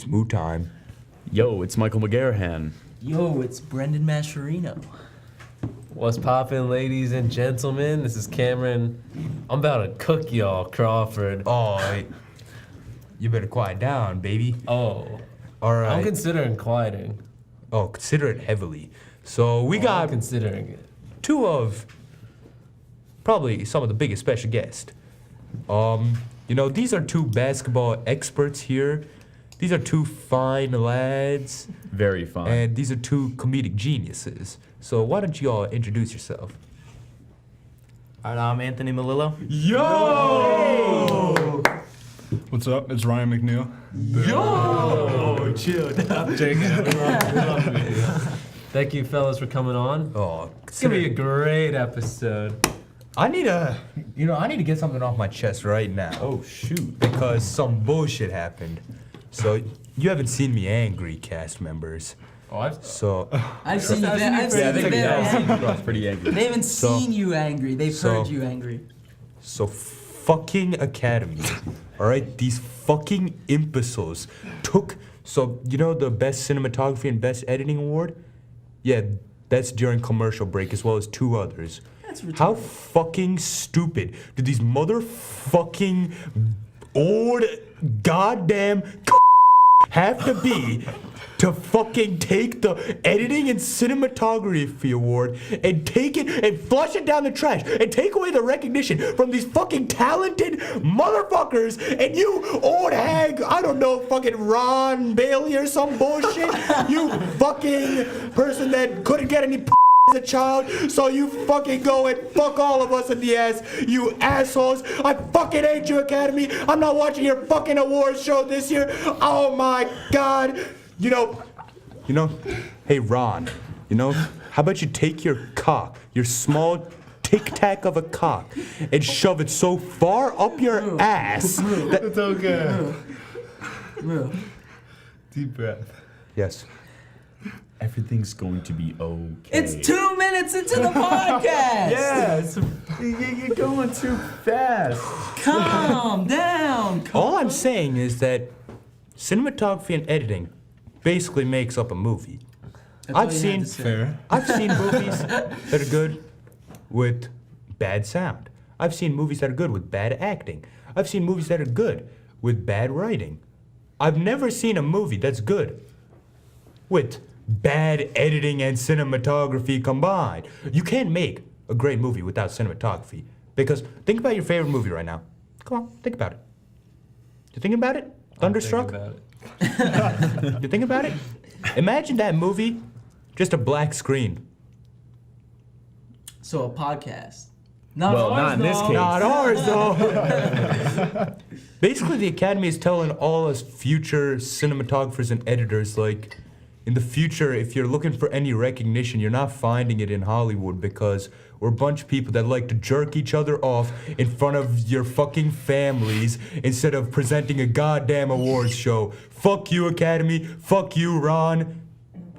It's moo time. Yo, it's Michael McGarahan. Yo, it's Brendan Mascherino. What's poppin', ladies and gentlemen? This is Cameron. I'm about to cook y'all, Crawford. Oh, you better quiet down, baby. Oh. All right. I'm considering quieting. Oh, consider it heavily. So we I'm got considering it. two of probably some of the biggest special guests. These are two basketball experts here. These are two fine lads. Very fine. And these are two comedic geniuses. So why don't you all introduce yourself? All right, I'm Anthony Melillo. Yo! What's up? It's Ryan McNeil. Yo! Chill. Thank you, fellas, for coming on. Oh, It's gonna be a great episode. I need to get something off my chest right now. Oh, shoot. Because some bullshit happened. So you haven't seen me angry, cast members. Oh, I've So I've seen you very angry. That's pretty angry. They haven't seen you angry. They've heard you angry. So fucking Academy. Alright, these fucking imbeciles took the best cinematography and best editing award? Yeah, that's during commercial break as well as two others. That's retarded. How fucking stupid do these motherfucking old goddamn have to be to fucking take the editing and cinematography award and take it and flush it down the trash and take away the recognition from these fucking talented motherfuckers and you old hag, I don't know, fucking Ron Bailey or some bullshit, you fucking person that couldn't get any as a child, so you fucking go and fuck all of us in the ass, you assholes. I fucking hate you, Academy. I'm not watching your fucking awards show this year. Oh my god. Hey Ron, how about you take your cock, your small tic-tac of a cock, and shove it so far up your ass that... It's okay. Deep breath. Yes. Everything's going to be okay. It's 2 minutes into the podcast. You're going too fast. Calm down. All I'm saying is that cinematography and editing basically makes up a movie. That's all I've you seen had to say. Fair. I've seen movies that are good with bad sound. I've seen movies that are good with bad acting. I've seen movies that are good with bad writing. I've never seen a movie that's good with bad editing and cinematography combined. You can't make a great movie without cinematography. Because think about your favorite movie right now. Come on, think about it. You thinking about it? Thunderstruck? About it. You think about it? Imagine that movie, just a black screen. So a podcast. Not Well, ours, not in this though. case. Not ours, though. Basically, the Academy is telling all us future cinematographers and editors, like, in the future, if you're looking for any recognition, you're not finding it in Hollywood because we're a bunch of people that like to jerk each other off in front of your fucking families instead of presenting a goddamn awards show. Fuck you, Academy. Fuck you, Ron.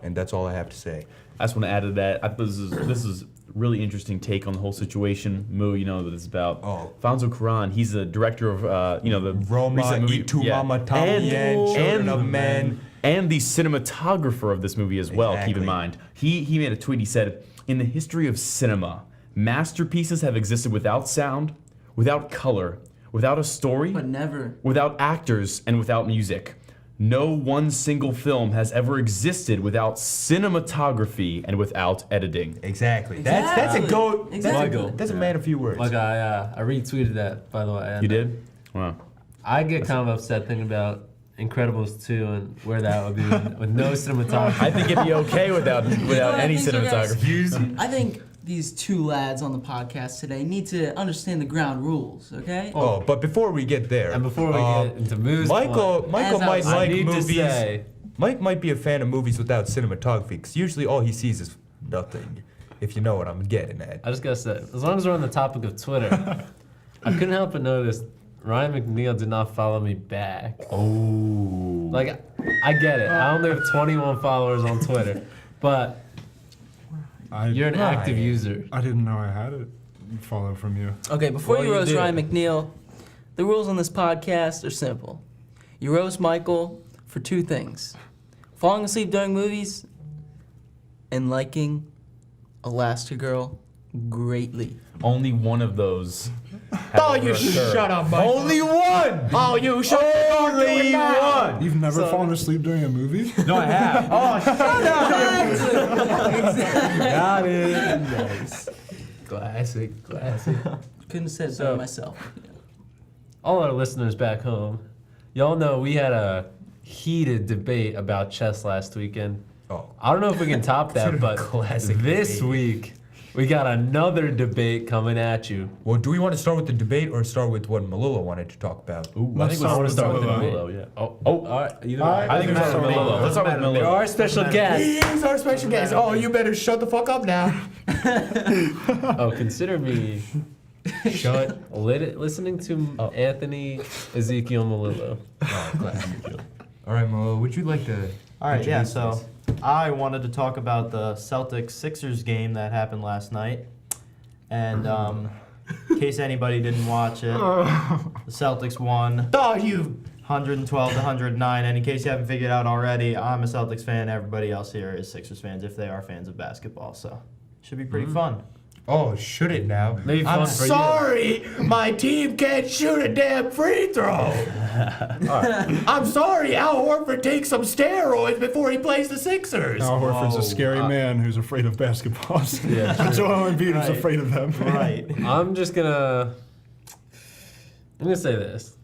And that's all I have to say. I just want to add to that. This is really interesting take on the whole situation. Moo, that it's about Fonzo Cuarón. He's the director of the Roma, recent movie, Itu Mama, Tommy, and Children of Men. And the cinematographer of this movie as well, keep in Exactly. mind. He made a tweet, he said, "In the history of cinema, masterpieces have existed without sound, without color, without a story, But never. without actors, and without music. No one single film has ever existed without cinematography and without editing." Exactly. That's a goat. Exactly. That's a man of few words. Like, I retweeted that, by the way. And You did? Wow. I get kind of upset thinking about Incredibles 2 and where that would be with no cinematography. I think it'd be okay without any I think you guys- cinematography. I think these two lads on the podcast today need to understand the ground rules, okay? Oh, but before we get there, And before we get into Moo's Michael point, might As I like need to movies. say- Mike might be a fan of movies without cinematography, because usually all he sees is nothing. If you know what I'm getting at. I just gotta say, as long as we're on the topic of Twitter, I couldn't help but notice Ryan McNeil did not follow me back. Oh. Like, I get it. I only have 21 followers on Twitter, but you're an active user. I didn't know I had a follow from you. Okay, before Well, you you roast did. Ryan McNeil, the rules on this podcast are simple. You roast Michael for two things: falling asleep during movies and liking Elastigirl greatly. Only one of those. Oh, you shut up, Mike. Only one. Oh, you shut Only one. You've never fallen asleep during a movie? No, I have. Oh, shut Got it. Nice. Classic. Couldn't have said it So- better myself. All our listeners back home, y'all know we had a heated debate about chess last weekend. Oh. I don't know if we can top that, but Classic this debate. week we got another debate coming at you. Well, do we want to start with the debate or start with what Malilla wanted to talk about? Ooh, I Let's think we start want to with start with the Malilla. Malilla, yeah. Oh, all right. Either All way. right, I think we Let's start with start with Malilla. Let's start with You're Malilla. our special guest. He is our special guest. Oh, you better shut the fuck up now. Oh, consider me listening to Anthony Ezekiel Malillo. All right, Malilla, would you like to? All right, yeah, introduce so this? I wanted to talk about the Celtics-Sixers game that happened last night. And in case anybody didn't watch it, the Celtics won Oh, you. 112 to 109. And in case you haven't figured out already, I'm a Celtics fan. Everybody else here is Sixers fans if they are fans of basketball. So should be pretty fun. Oh, shoot it now. Maybe fun I'm for you. sorry, my team can't shoot a damn free throw. I'm sorry, Al Horford takes some steroids before he plays the Sixers. Al Horford's Whoa. a scary man who's afraid of basketball. Yeah, But Joel Embiid is Right. afraid of them. Right. I'm gonna say this.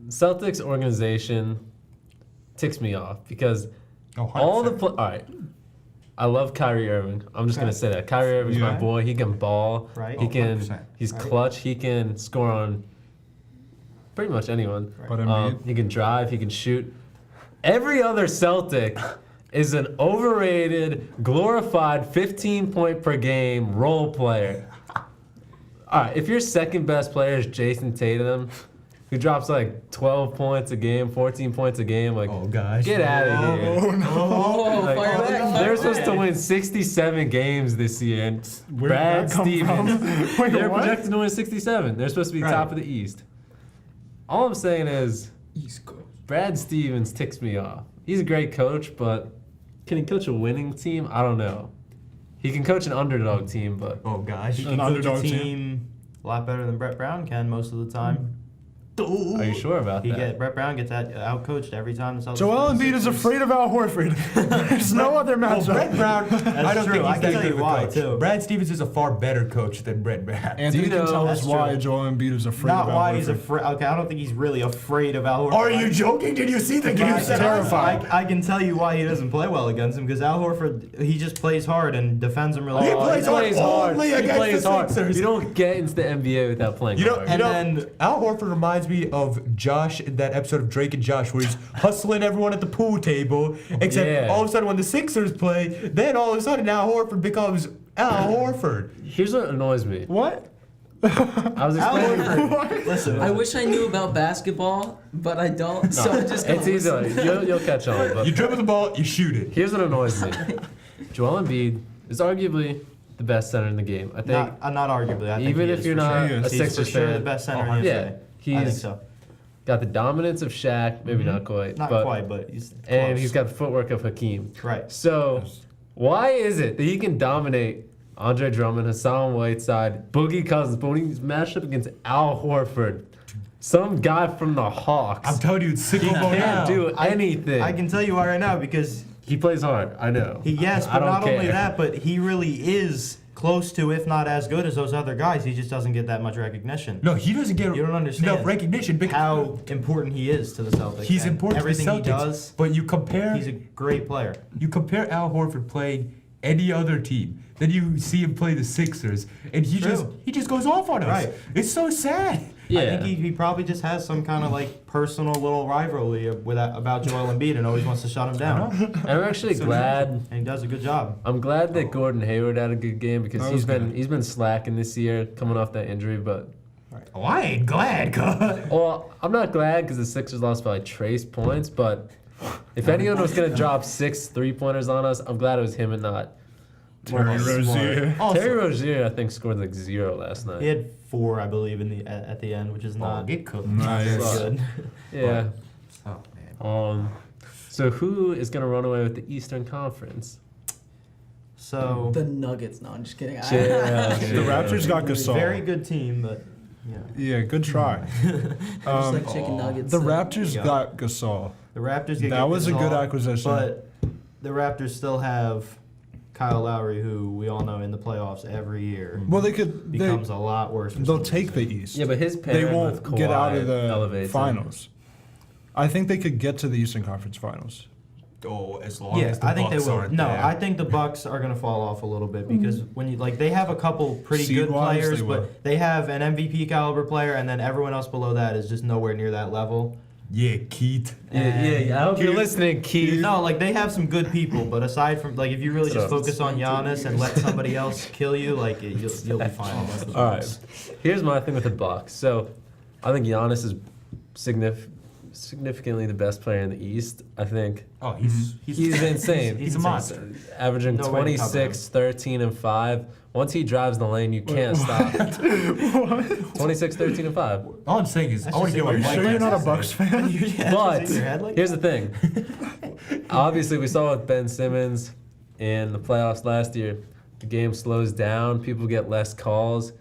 Celtics organization ticks me off because all the all right. I love Kyrie Irving. I'm just gonna say that Kyrie Irving's my Yeah. boy. He can ball. Right. He can. 100%. He's clutch. He can score on pretty much anyone. But Embiid, He can drive. He can shoot. Every other Celtic is an overrated, glorified 15-point per game role player. All right, if your second best player is Jason Tatum, who drops like 12 points a game, 14 points a game, like Oh, gosh. get out of here. Oh, Like, fire back. they're supposed to win 67 games this year, and where did Brad that come Stevens, from? Wait, they're what? projected to win 67. They're supposed to be Right. top of the East. All I'm saying is, East Coast. Brad Stevens ticks me off. He's a great coach, but can he coach a winning team? I don't know. He can coach an underdog team, but Oh, gosh. He An can coach a underdog team. team a lot better than Brett Brown can most of the time. are you sure about that? Brett Brown gets out coached every time. The Celtics Joel play the Embiid is Sixers. afraid of Al Horford. There's no other Well, matchup. Brett Brown, I don't true. think I he's can that tell good you of a why, coach. too. Brad Stevens is a far better coach than Brett Brown. Anthony Do you can know- tell us That's why true. Joel Embiid is afraid Not of Al why he's Horford. afraid. Okay, I don't think he's really afraid of Al Horford. Are you joking? Did you see the game? He's terrified. I can tell you why he doesn't play well against him because Al Horford he just plays hard and defends him really He well. plays hard only He against plays the hard. Sixers. You don't get into the NBA without playing You know, hard. you And know, then- Al Horford reminds me of Josh in that episode of Drake and Josh, where he's hustling everyone at the pool table. Except Yeah. all of a sudden, when the Sixers play, then all of a sudden Al Horford becomes Al Horford. Here's what annoys me. What? I was Al explaining. Horford, listen. I wish I knew about basketball, but I don't. So I'm just gonna It's easy. listen. You'll catch on. But You dribble the ball, you shoot it. here's what annoys me. Joel Embiid is arguably the best center in the game. I think. Not arguably. I think Even he if is you're for not sure. a He's Sixers for sure fan, the best center Oh, in yeah, NBA. I think he's so. got the dominance of Shaq, maybe not quite, Not but quite, but he's and close. he's got the footwork of Hakeem. right. So, why is it that he can dominate Andre Drummond, Hassan Whiteside, Boogie Cousins, but when he's matched up against Al Horford, some guy from the Hawks, I'm telling you, it's sick he of can't do anything. I can tell you why right now because He plays hard. I know. yes, I but don't not only care. that, but he really is close to, if not as good as those other guys. He just doesn't get that much recognition. No, he doesn't get You don't understand enough recognition because How important he is to the Celtics. he's and important everything to the Celtics. he does. But you compare He's a great player. Al Horford playing any other team, then you see him play the Sixers, and he True. just goes off on us. Right. It's so sad. Yeah. I think he probably just has some kind of like personal little rivalry about Joel Embiid and always wants to shut him down. I'm actually glad. And he does a good job. I'm glad that Gordon Hayward had a good game because That he's was good. been slacking this year, coming off that injury. But Oh, I ain't glad, cuz. well, I'm not glad because the Sixers lost by like trace points. But if anyone was gonna drop 6 3-pointers on us, I'm glad it was him and not Terry Rozier. Terry Rozier. I think scored like 0 last night. He had 4, I believe, at the end, which is not Get cooked. very Nice. good. Yeah. Oh man. So who is gonna run away with the Eastern Conference? So The Nuggets. No, I'm just kidding. Yeah. The Raptors got Gasol. very good team, but yeah. Yeah, good try. I just like chicken nuggets. The so- Raptors Yeah. got Gasol. The Raptors get That was a good Gasol, acquisition. But the Raptors still have Kyle Lowry, who we all know in the playoffs every year Well, they could. becomes a lot worse. For They'll some take the reason. East. Yeah, but his They pairing won't with Kawhi get out of the elevates him. finals. I think they could get to the Eastern Conference Finals. Oh, as long Yeah, as the I think they Bucks will. aren't No, there. I think the Bucks are going to fall off a little bit because when you like they have a couple pretty good Seed-wise, players, they will. but they have an MVP caliber player, and then everyone else below that is just nowhere near that level. Yeah, Keith. Yeah. I hope you're listening, Keith. No, like they have some good people, but aside from like if you really So- just focus on Giannis and let somebody else kill you, like you'll be fine. against the All Bucks. right. Here's my thing with the Bucks. So, I think Giannis is significantly the best player in the East. I think Oh, he's insane. He's a monster. Averaging No way to cover 26, 13, and 5. Once he drives the lane, you can't stop. 26, 13, and 5. All I'm saying is, I want to hear Are what you Mike sure you're has not to a say. Bucks fan? Yeah, But just in your head like here's that? the thing. Obviously, we saw with Ben Simmons in the playoffs last year. The game slows down, people get less calls,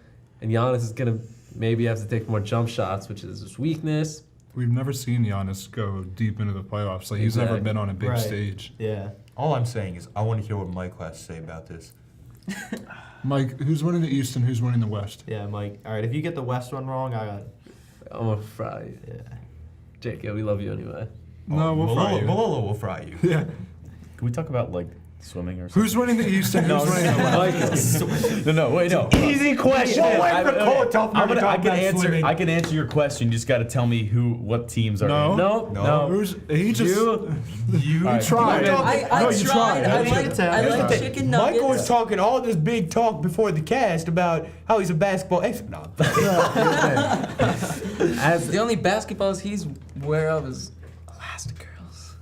and Giannis is gonna maybe have to take more jump shots, which is his weakness. We've never seen Giannis go deep into the playoffs. Like he's never Exactly. been on a big Right. stage. Yeah. All I'm saying is, I want to hear what Mike has to say about this. Mike, who's winning the East and who's winning the West? Yeah, Mike. All right, if you get the West one wrong, I got. I'm gonna fry you. Yeah. Jake, yeah, we love you anyway. No, we'll fry you. Malolo will fry you. Yeah. Can we talk about like swimming or something? Who's winning the East and who's winning the West? No, wait, no. Easy question. We'll wait for Cole to talk about I can answer. swimming. I can answer your question. You just got to tell me what teams are. No. in. No. Who's he just You you tried. I No, you tried. I You like should tell. I Here's like the chicken nuggets. Michael was talking all this big talk before the cast about how he's a basketball expert. No. As The only basketballs he's aware of is Elastigirls.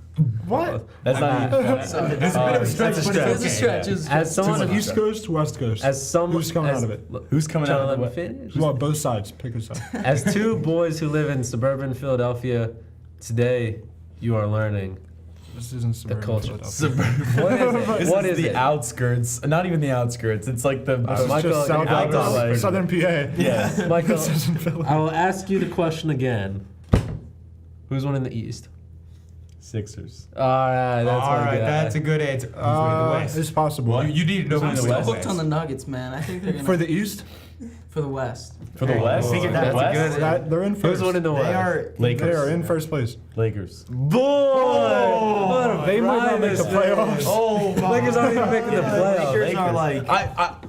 What? That's not even. It's a bit of a stretch. That's a but stretch. It's a stretch. It's a as stretch. someone It's East Coast, West Coast. as someone Who's coming as, out of it? look, Who's coming trying out to of let the me what? finish? Well, both sides. Pick a side. As two boys who live in suburban Philadelphia, today you are learning This isn't the suburban culture. Philadelphia. What is it? This What is is the it? outskirts. Not even the outskirts. It's like the. This is Michael, just South Michael, Alabama, like- Southern PA. yeah. Michael, This isn't Philly. I will ask you the question again. Who's winning the East? Sixers. All right, that's All right, good. that's a good answer. Who's winning the West? It's possible. Well, you need to know Who's who's winning the winning the Hooked on West. the Nuggets, man. I think they're gonna For the East, for the West. For the West. Think of that. The That's a West? good- that, they're in first. Who's winning the West? They are. Lakers. They are in first place. Lakers. Boy! They might not make the playoffs. Oh, my Lakers aren't even making the playoffs. Lakers are like.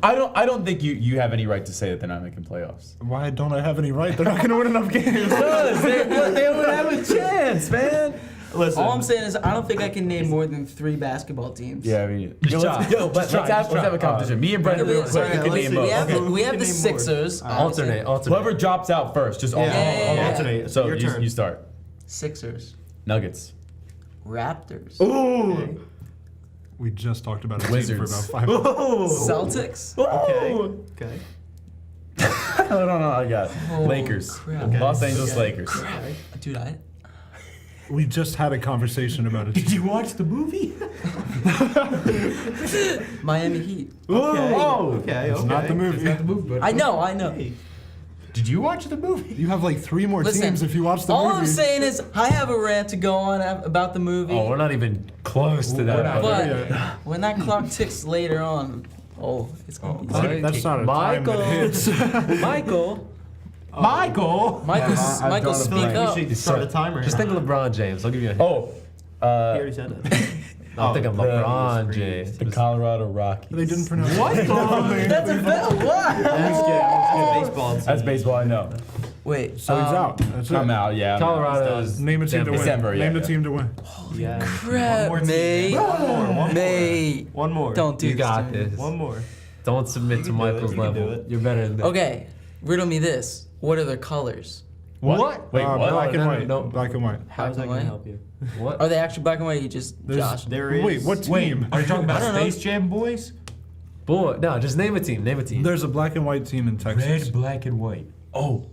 I don't think you have any right to say that they're not making playoffs. Why don't I have any right? They're not going to win enough games. They would have a chance, man. Listen. All I'm saying is I don't think I can name more than 3 basketball teams. Yeah, I mean, try. let's have a competition. Me and Brendan real quick. Sorry, We can let's name see. both. We have, Okay. we have We the can name more. Sixers. Alternate. Whoever drops out first, just all. Yeah. alternate. So Your turn. you start. Sixers. Nuggets. Raptors. Ooh. We just talked about a team Wizards. for about 5 minutes. Celtics. Okay. Okay. I don't know. I got it. Oh, Lakers. crap. Los Angeles Lakers. Dude, We just had a conversation about it. Did you watch the movie? Miami Heat. Okay. Oh. Okay. It's okay. not the movie. I know. Did you watch the movie? You have like 3 more Listen, teams if you watch the all movie. I'm saying is I have a rant to go on about the movie. Oh, we're not even close to We're that. not but there yet. when that clock ticks later on, it's gonna be. Alright. That's not a time that hits. Michael, Michael. Michael, speak up. We should start a timer. just think of LeBron James. I'll give you a hint. Oh. He already said that. I'm thinking LeBron the- James. The Colorado Rockies. They didn't pronounce What? it. That's a bit. What? Baseball. That's baseball. I know. Wait. So he's out. That's it. I'm out. Yeah. I'm out. Colorado is Name a team to win. December, yeah, Name the yeah. team to win. Yeah. Crap, One more team, mate. man. One more. Mate. One more. Don't do You this got to me. this. One more. Don't submit to can do it, Michael's you can do level. it. You're better than that. Okay, riddle me this. What are their colors? What? Wait, what? Black and No, white. no. Black and white. How is that and going white? to help you? What? Are they actually black and white? You just Josh. There is. Wait, what team? Are you talking about I don't know. Space Jam Boys? Boy, no, just name a team. Name a team. There's a black and white team in Texas. Red, black, and white. Oh.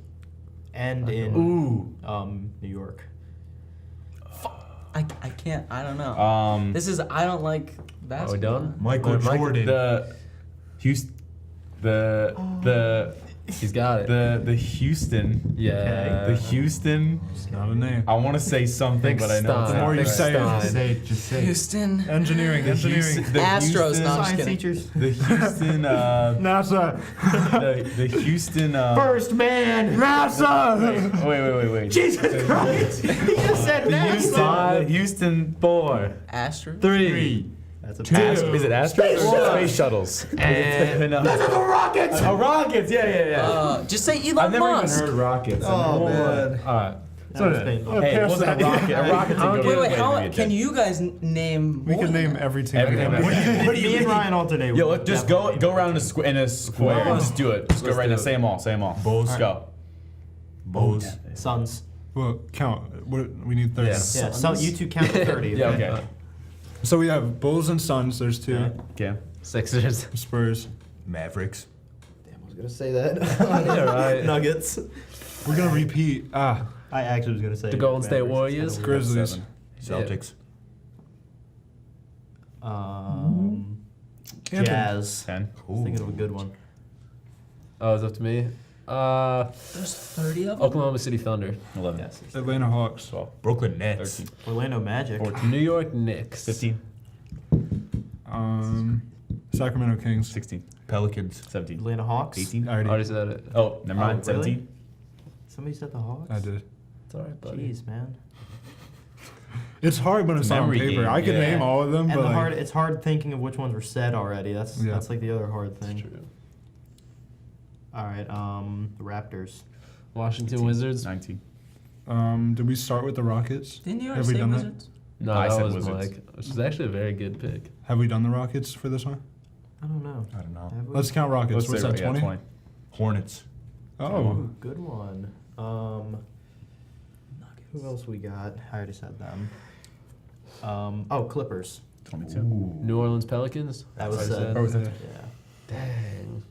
And in Ooh. New York. I can't. I don't know. This This is. I don't like Are we basketball. done? Michael Jordan. the Houston the He's got it. the Houston Yeah. the Houston. It's not a name. I want to say something, but I know it's Stein. not The more you right. say it, Stein. Just say it. Houston. Engineering. The Houston- the Astros, Houston- no, I'm just Science kidding. teachers. The Houston NASA. the Houston First man. NASA. wait. Jesus Christ. He just said The that. Houston, the Houston 4, Astros. 3. That's a Is it Astros or Space Shuttles? And No. that's the Rockets. Rockets, yeah. Just say Elon I've never even Musk. heard Rockets. Oh, man. All right. That was painful. Hey, it wasn't a rocket. A rocket's a good Wait, way to how? be a Can dick. you guys name? We more can than name that? every team. Every team. Me and Ryan alternate. Yo, let's just go around in a square. Just do it. Just go Let's right do now. it. Say them all. Say them all. Bulls. Let's go. Bulls. Suns. Well, count. We need 30. Yeah. Yeah, so Suns? you two count to 30. Yeah. Okay. So we have Bulls and Suns. There's two. Okay. Okay. Sixers. Spurs. Mavericks. Damn, I was gonna say that. Yeah, right. Nuggets. We're gonna repeat. I actually was gonna say The Golden State Mavericks. Warriors. Grizzlies. Celtics. Jazz. 10. I was thinking of a good one. Oh, it's up to me. There's 30 of them. Oklahoma City Thunder. 11. Yes. Atlanta Hawks. 12. Brooklyn Nets. 13. Orlando Magic. 14. New York Knicks. 15. Sacramento Kings. 16. Pelicans. 17. Atlanta Hawks. 18. I already. Already said it. Oh, never mind. Oh, really? 17. Somebody said the Hawks. I did. It's alright, buddy. Jeez, man. It's hard when it's on Memory paper. game, I can yeah. name all of them, And but the like, it's hard thinking of which ones were said already. That's Yeah. like the other hard It's thing. true. All right, the Raptors. Washington Wizards. 19. did we start with the Rockets? Didn't you Have already we say done that? Wizards? No, I that said was Wizards. Mike. Which is actually a very good pick. Have we done the Rockets for this one? I don't know. I don't know. Have we? Let's count Rockets. What's say, that? 20? Hornets. Oh, Ooh, good one. Who else we got? I already said them. Clippers. 22. New Orleans Pelicans. That was Already said. said. Yeah. Dang.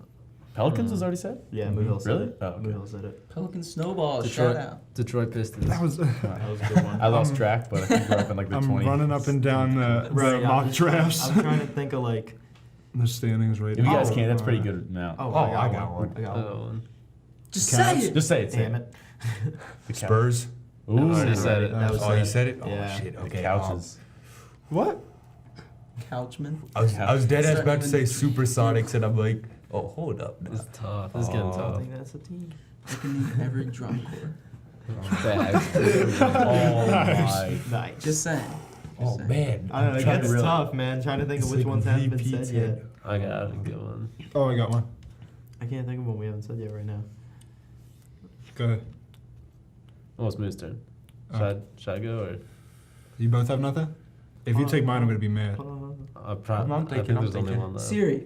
Pelicans was already said? Yeah, Muhil said Really? it. Oh, okay. Muhil said it. Pelican Snowball. Detroit. Shout out. Detroit Pistons. that was. That was a good one. I lost track, but I think we're up in like the I'm 20. running up and down the Right, mock drafts. I'm trying to think of like. The standings right If you now. guys can, that's pretty good now. Oh, I got one. I got Another one. one. Just Cavs. say it. Just say it. Damn it. The Cavs. Spurs. Ooh, Already said it. That was Oh, you said. said it? Oh, Yeah. shit. The Okay. couches. What? Couchman. I was dead ass about to say Starting Supersonics, and I'm like, oh, hold up. This is tough. This is getting I don't tough. think that's a team. You can name every drum corps. Bags. Oh my. Nice. Just saying. Oh, man. I don't know. It trying gets to tough, man. Trying to think of It's which like ones haven't been VP said yet. 10. I got a good one. Oh, I got one. I can't think of one we haven't said yet right now. Go ahead. Oh, it's Moose turn. Should I go or? You both have nothing? If you take mine, I'm gonna be mad. I I'm think thinking, there's I'm only thinking. one left. Siri.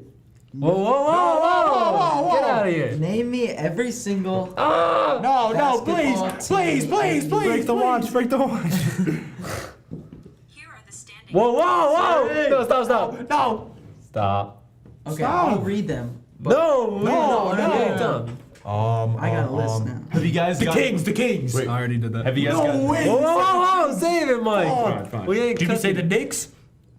Whoa, whoa, whoa, whoa! Get out of here! Name me every single. No, no, please, Basketball please, team. please, please. Break the watch, break the watch. Here are the standings. Whoa, whoa, whoa! No, stop. No. Stop. Okay, I'll read them. No, no, no. Done. I got a list now. Have you guys The got Kings, the Kings. I already did that. Have you guys No got? way. Whoa, whoa, whoa, whoa! Save it, Mike. Fine. We ain't Did you say cooking. the Knicks?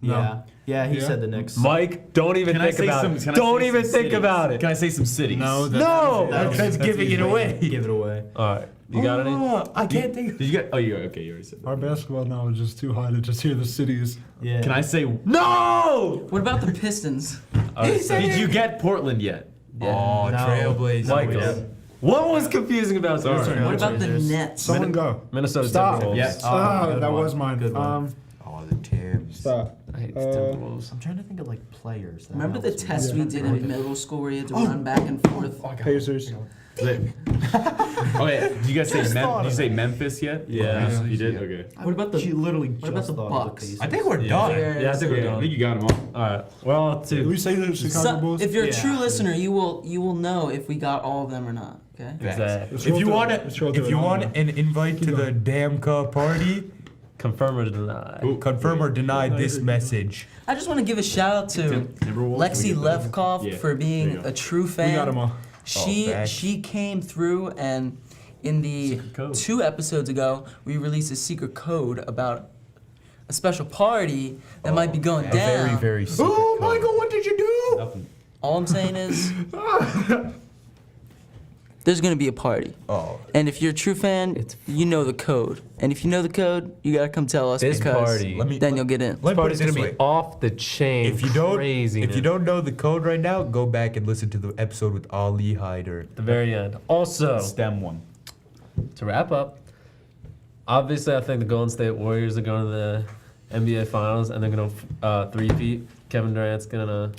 Yeah. Yeah, he Yeah. said the Knicks. Mike, don't even Can I think say about some? it. Can I Don't say even some think cities? about it. Can I say some cities? No, No. That's giving it away. Give it away. All right, you got any? I can't think. Did you get? Oh, you okay? You already said. Our basketball knowledge is too high to just hear the cities. Yeah. Can I say? No. What about the Pistons? Did you get Portland yet? Oh, No. Trailblazers. Michael. Yeah. What was confusing about this? Sorry. What about the Trailblazers. Nets? Someone go. Minnesota Stop. Timberwolves. Yeah. Good that one. was mine. Good one. Oh, the Timbs. Stop. I hate the Timberwolves. I'm trying to think of like players. that Remember the helps me. test we did in middle school where you had to run back and forth? Pacers. Oh yeah. Did you guys say did you say Memphis yet? Yeah. You did. Okay. What about the? She literally What about just the thought Bucks? of the I Pacers. think we're done. Yeah, I think we're I done. think you got them all. All right. Well, Did we say the Chicago Bulls? If you're a Yeah. true listener, you will know if we got all of them or not. Okay. exactly. Let's If roll you through want it. Let's roll to, through if it. you want an invite to the Damn Cup party, Confirm or deny? confirm or deny this message. I just want to give a shout out to Lexi Levkov Yeah, for being there you go. a true fan. We got them all. thanks. She came through, and in the Secret code. 2 episodes ago we released a secret code about a special party that might be going A down. very, very secret Oh, code. Michael, what did you do? Nothing. All I'm saying is, there's gonna be a party. Oh, And if you're a true fan, you know the code. And if you know the code, you gotta come tell us This because party- then you'll get in. let me put Party's it gonna this be way. off the chain. If you craziness. don't know the code right now, go back and listen to the episode with Ali Hyder. At the very end. Also, STEM one. to wrap up, obviously I think the Golden State Warriors are going to the NBA Finals and they're gonna three-peat. Kevin Durant's gonna.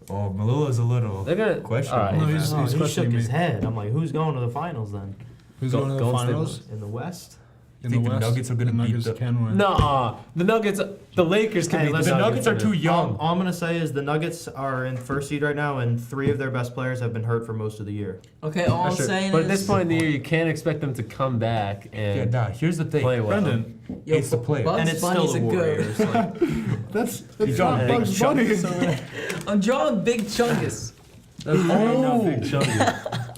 Oh, Malilla's a little They're gonna. questionable. All right. No, He he's shook questioning his me. head. I'm like, who's going to the finals then? Who's Go- going to the Golden State finals? In the West? In Think the the West? Nuggets are gonna the beat Nuggets the- can win. Nuh-uh. The Nuggets, the Lakers can Hey, beat the listen, Nuggets are too young. All I'm gonna say is the Nuggets are in first seed right now, and 3 of their best players have been hurt for most of the year. Okay, all I'm saying But is, at this point in the year, you can't expect them to come back Yeah, and nah, here's the thing. play well. Brendan, yo, it's the player. Bugs And it's Bunny's still the a goat. Warriors. Like, that's You drawing not big Bugs Bunny. chunks? I'm drawing big chungus.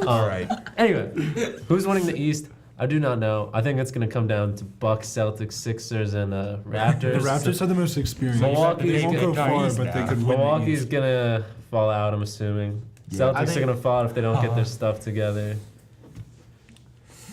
All right. Anyway, who's winning the East? I do not know. I think it's going to come down to Bucks, Celtics, Sixers, and Raptors. The Raptors are the most experienced. Milwaukee's They won't go gonna- far, but they could win. the Milwaukee's East. going to fall out, I'm assuming. Yeah. Celtics I are think- going to fall out if they don't get their stuff together.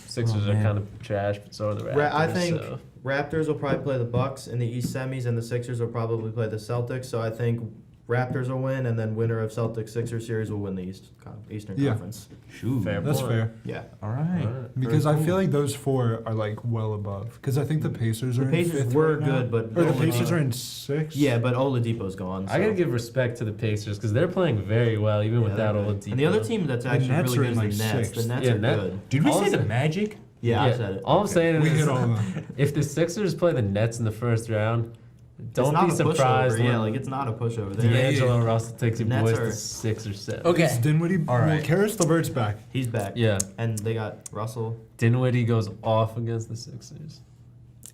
Sixers are man. kind of trash, but so are the Raptors. I think so. Raptors will probably play the Bucks in the East semis, and the Sixers will probably play the Celtics. So I think Raptors will win, and then winner of Celtics-Sixers series will win the Eastern Yeah. Conference. Shoot. Fair That's point. fair. Yeah. All right. Because Very I feel cool. like those 4 are like well above. Because I think the Pacers are The in Pacers 5th were right now. good, but Or the Oladipo- Pacers are in 6th. Yeah, but Oladipo's gone. So. I gotta give respect to the Pacers because they're playing very well even Yeah, without they're good. Oladipo. And the other team that's actually Nets really are good in, is the like, Nets. sixth. The Nets Yeah, are Net- good. Did we All say of the it- Magic? Yeah, I said it. All I'm saying We is, hit all of them. if the Sixers play the Nets in the first round, It's don't not be a surprised pushover. when Yeah, like it's not a pushover. D'Angelo Russell takes you Nets boys are- to 6 or 7. Okay. Is Dinwiddie? All right. Well, Karis LeVert's back. He's back. Yeah, And they got Russell. Dinwiddie goes off against the Sixers.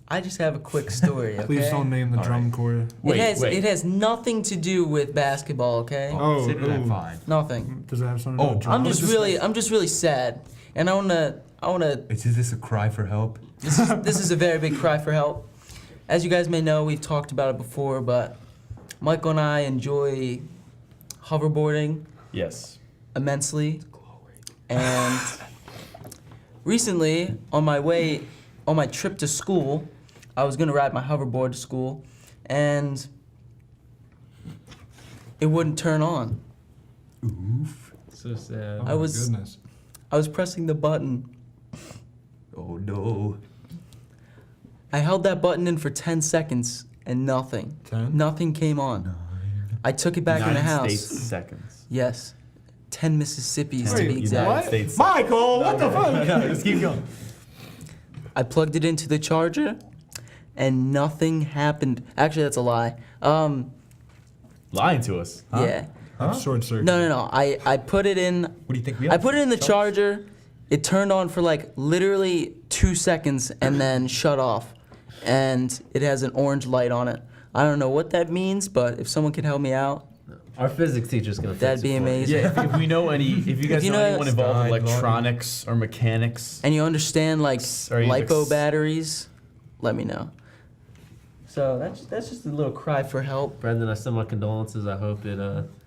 I just have a quick story, okay? Please don't name the All drum right. corps. It has nothing to do with basketball, okay? Oh, Consider that ooh. fine. Nothing. Does it have something to do Oh, with I'm drums? just really sad, and I wanna. Is this a cry for help? This is a very big cry for help. As you guys may know, we've talked about it before, but Michael and I enjoy hoverboarding Yes. immensely, and recently on my trip to school, I was gonna ride my hoverboard to school, and it wouldn't turn on. Oof. So sad. Oh, I my was- Goodness. I was pressing the button. Oh no. I held that button in for 10 seconds and nothing. 10? Nothing came on. I took it back in the United house. States seconds. Yes. 10 Mississippis to Wait, be exact. what? States. Michael, what the fuck? Let's keep going. I plugged it into the charger and nothing happened. Actually, that's a lie. Lying to us. Yeah. Short circuit. No. I put it in. What do you think we I put it in the charger. It turned on for like literally 2 seconds and then shut off. And it has an orange light on it. I don't know what that means, but if someone could help me out, Our physics teacher's gonna fix that'd it be for you. amazing. Yeah, if we know any, if you guys you know know anyone involved in Stein, electronics or mechanics, And you understand like Or you lipo ex- batteries, let me know. So that's just a little cry for help. Brendan, I send my condolences. I hope it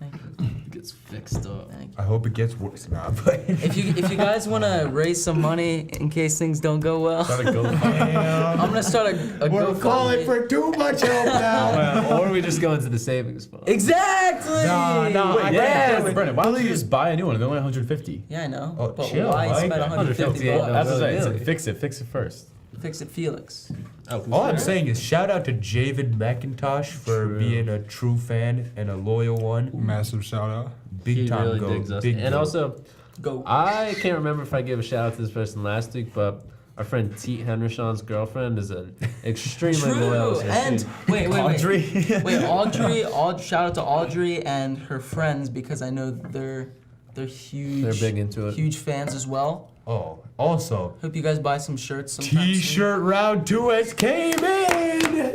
Thank you. gets fixed up. Thank you. I hope it gets worse. Nah, but If you guys want to raise some money in case things don't go well, try to go. I'm gonna start a we're calling GoFundMe. for too much help now. Or we just go into the savings fund. Exactly. No, Wait, yes. Brendan, why don't you just buy a new one? They're only 150. Yeah, I know. Oh, but chill, why Mike. spend 150 $158. bucks? That's what I'm saying. really? Fix it first. Fix it, Felix. All I'm saying is shout out to Javid McIntosh for True. being a true fan and a loyal one. Massive shout out. Big He time really go. digs us. Big And go. also, Go. I can't remember if I gave a shout out to this person last week, but our friend Teet Henderson's girlfriend is an extremely loyal. True. And wait. Audrey. Wait, Audrey. Shout out to Audrey and her friends because I know they're huge. They're big into it. Huge fans as well. Oh, also, Hope you guys buy some shirts sometime soon. T-shirt round 2 came in.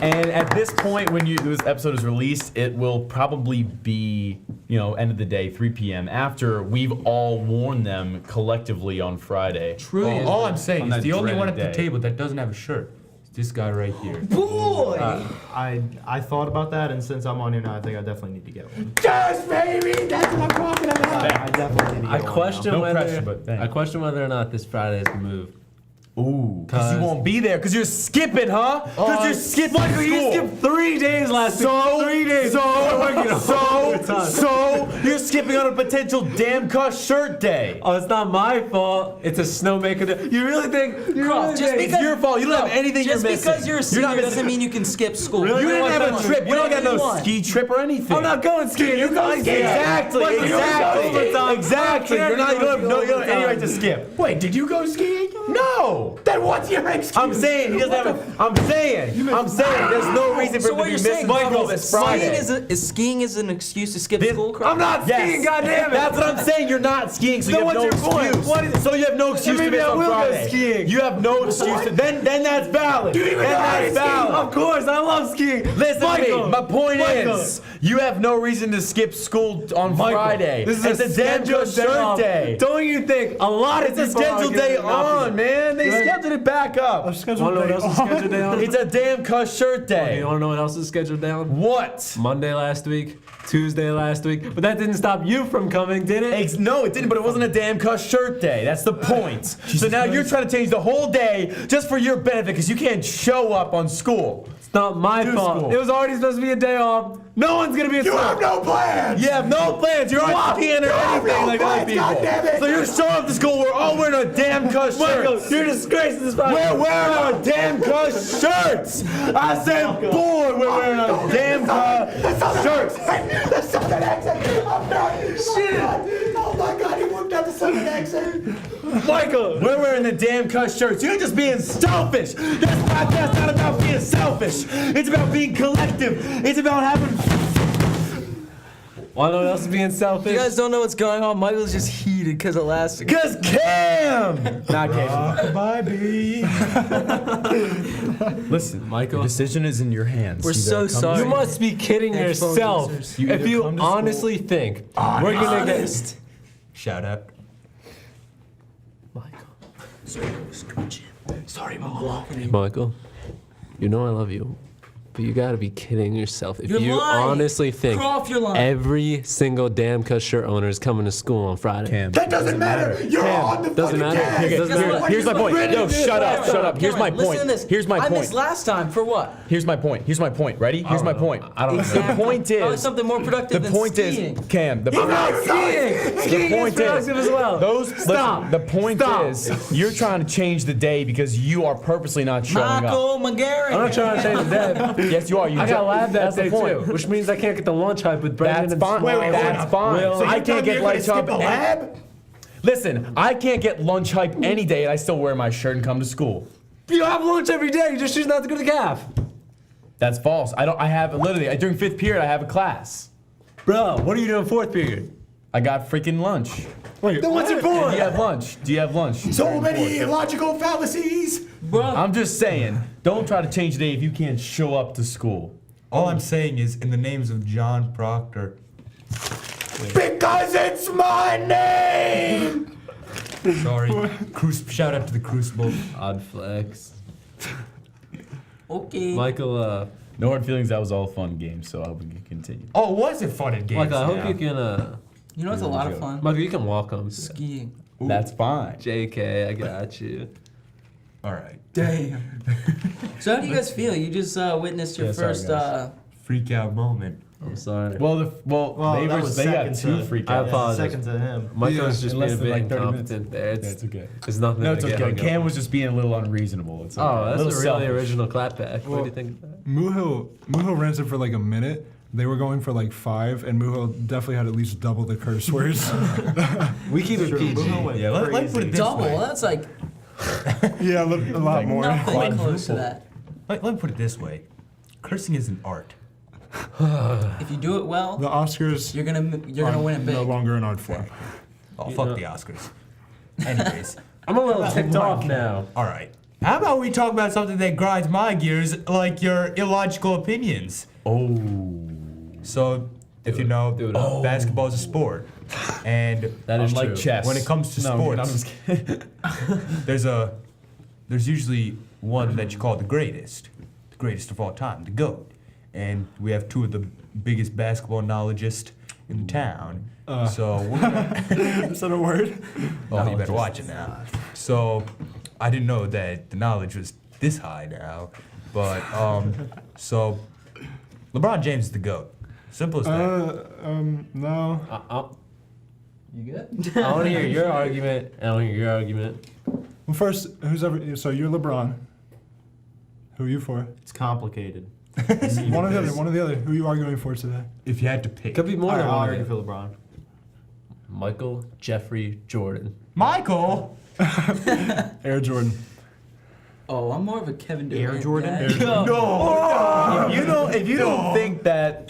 And at this point, when this episode is released, it will probably be, end of the day, 3 p.m. after we've all worn them collectively on Friday. True. All I'm saying On is that the only one at dreaded the day. table that doesn't have a shirt. This guy right here. Boy! I thought about that, and since I'm on here now, I think I definitely need to get one. Yes, baby! That's what I'm talking about! I definitely need to I get one. question No whether pressure, but thanks. I question whether or not this Friday is the move. Ooh, because you won't be there, because you're skipping, huh? Because you're skipping Michael, you school. skipped 3 days last week. So, 3 days. so you're skipping on a potential damn cuss shirt day. Oh, it's not my fault. It's a snowmaker day. You really think? Croft, just It's because your fault. You don't have anything just you're missing. because you're a You're senior not doesn't missing- mean you can skip school. Really? You didn't have a trip. You don't got no Whatever you ski trip or anything. I'm not going skiing. You're going skiing. Exactly. Michael, you're Exactly. overtime. Exactly. You're not. You don't have any right to skip. Wait, did you go skiing? No. Then what's your excuse? I'm saying he doesn't have. I'm saying. There's no reason for So him to what be you're missing saying, Michael Michael, this Friday. skiing is an excuse to skip This- school? Croft? I'm not skiing. Goddamn it. That's what I'm saying. You're not skiing, so Then you have no what's your point? excuse. What is- So you have no excuse to maybe miss I on will go Friday. skiing. You have no excuse. Then that's valid. Then that's valid. Of course, I love skiing. Listen Michael, to me. My point Michael. is, you have no reason to skip school on Michael, Friday. This is it's a damn good scheduled shirt off. day. Don't you think a lot of It's a people are scheduled gonna day not be on, there? man. They Right. scheduled it back up. A scheduled Wanna know what day else is on. scheduled day on? It's a damn cuss shirt day. You wanna know what else is scheduled down? What? Monday last week, Tuesday last week, but that didn't stop you from coming, did it? No, it didn't, but it wasn't a damn cuss shirt day. That's the point. So now you're trying to change the whole day just for your benefit because you can't show up on school. It's not my To fault. school. It was already supposed to be a day off. No one's gonna be at You school. have no plans! You have no plans. You're not skiing or anything no like other plans, people. goddammit. So you're showing up to school. We're all wearing a damn cuss Michael, shirt. you're disgracing this Friday. We're wearing our damn cuss shirts. I said, boy, we're wearing our damn cuss shirts. The Southern accent! I'm not. Shit! Oh my god, he worked out the Southern accent! Michael. We're wearing the damn cuss shirts. You're just being selfish. This podcast's not about being selfish. It's about being collective. It's about having. Wanna know what else is being selfish? You guys don't know what's going on. Michael's just heated because of last week. Cause Cam. Not Cam. Bye, B. Listen, Michael. your decision is in your hands. We're so sorry. You must be kidding Headphone yourself users. You if either you come to school- honestly think we're gonna get. Shout out. Michael. Sorry, Mama. Michael, you know I love you, but you gotta be kidding yourself if You're you lying. honestly think Croft, you're lying. every single damn cuss shirt owner is coming to school on Friday. Cam. That doesn't matter. You're on the Doesn't fucking matter. cast. Doesn't matter. Here's my point. Yo, shut up. Shut up. Here's my Cameron, listen point. to this. Here's my I point. missed last time for what? Here's my point. Here's my point. Ready? Here's my point. I don't know. The point Probably is. something more productive The than point skiing. is, Cam. The Skiing! Skiing is point is, productive as well. Stop. Stop. The point Stop. is, you're trying to change the day because you are purposely not showing up. Michael McGarry. I'm not trying to change the day. Yes, you are. You I got lab that that's the day point. too, which means I can't get the lunch hype with Brendan That's and fine. Smalls. That's fine. Will. I can't get lunch skip hype. a lab? Listen, I can't get lunch hype any day, and I still wear my shirt and come to school. You have lunch every day. You just choose not to go to the calf. That's false. I have literally during 5th period I have a class. Bro, what are you doing 4th period? I got freaking lunch. Wait, Then what's your Do point? you have lunch? Do you have lunch? So many illogical fallacies. Bro, I'm just saying, don't try to change the day if you can't show up to school. All I'm saying is, in the names of John Proctor. Because it's my name! Sorry. Shout out to the Crucible. Odd flex. okay. Michael, No hard feelings. That was all fun games, so I hope we can continue. Oh, was it fun at games? Michael, I hope now? you can, You know what's a lot of fun? Michael, you can walk home. Skiing. That's fine. JK, I got you. All right. Damn. So how do you guys feel? You just witnessed your Yeah, sorry, first. guys. Freak out moment. I'm sorry. Well, they that was got second 2 to- freak I outs. apologize. Second to him. Michael's just in being less a than bit like 30 incompetent there. Yeah, it's okay. It's nothing No, it's to get okay. hung Cam up was just being a little unreasonable. It's okay. Oh, that's a little really selfish. original clapback. What do you think of that? Muho ran it for like a minute. They were going for like 5, and Muho definitely had at least double the curse words. We keep it PG. Yeah, let's put it this Double. way. That's like Yeah, a lot more. nothing close to that. Let me put it this way. Cursing is an art. If you do it well, The Oscars you're gonna win it big. no longer an art form. Oh, fuck the Oscars. Anyways. I'm a little ticked off now. All right. How about we talk about something that grinds my gears, like your illogical opinions? Oh. So, if you know, do it up. basketball is a sport, and That is Unlike true. chess. when it comes to No, sports, I'm just kidding. there's usually one that you call the greatest of all time, the GOAT. And we have two of the biggest basketball knowledgists in the town. So we're gonna, Is that a word? oh, you better watch it now. So I didn't know that the knowledge was this high now, but so LeBron James is the GOAT. Simple as that. No. You good? I want to hear your argument. I want to hear your argument. Well, first, so you're LeBron. Who are you for? It's complicated. One or the other. One or the other. Who are you arguing for today? If you had to pick, Could be more than I'll one. argue for LeBron. Michael Jeffrey Jordan. Michael. Air Jordan. Oh, I'm more of a Kevin Durant Air Jordan? guy. Air Jordan. No. If you don't think that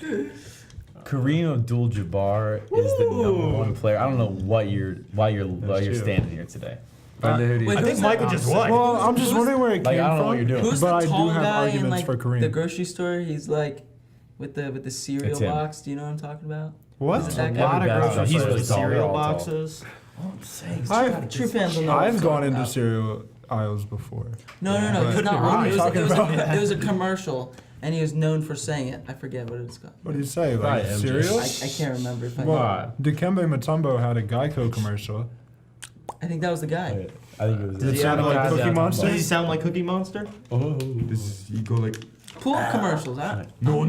Kareem Abdul-Jabbar is the number one player, I don't know why you're true. standing here today. Brenda, who do you wait, I think? think Michael just won. Well, I'm just wondering where it came Like, I don't know from. what you're doing. Who's But I the do tall have guy in arguments like for Kareem. the grocery store? He's like with the cereal It's him. box. Do you know what I'm talking about? What? Is it that A guy? lot of Every grocery basketball stores player with is tall. They're cereal all tall. boxes. True fans will know. what I'm I've gone talking into about. cereal aisles before. No, But he's not what one. are It you was, talking it, was about? a, it was a commercial, and he was known for saying it. I forget what it's called. What did you say? Like Right, MJ. cereal? I can't remember. If I, Well, Dikembe Mutombo had a Geico commercial. I think that was the guy. I think it was. Did it he sound have, like like, Cookie yeah, Monster? Does he sound like Cookie Monster? You go like, Pool commercials, huh? no,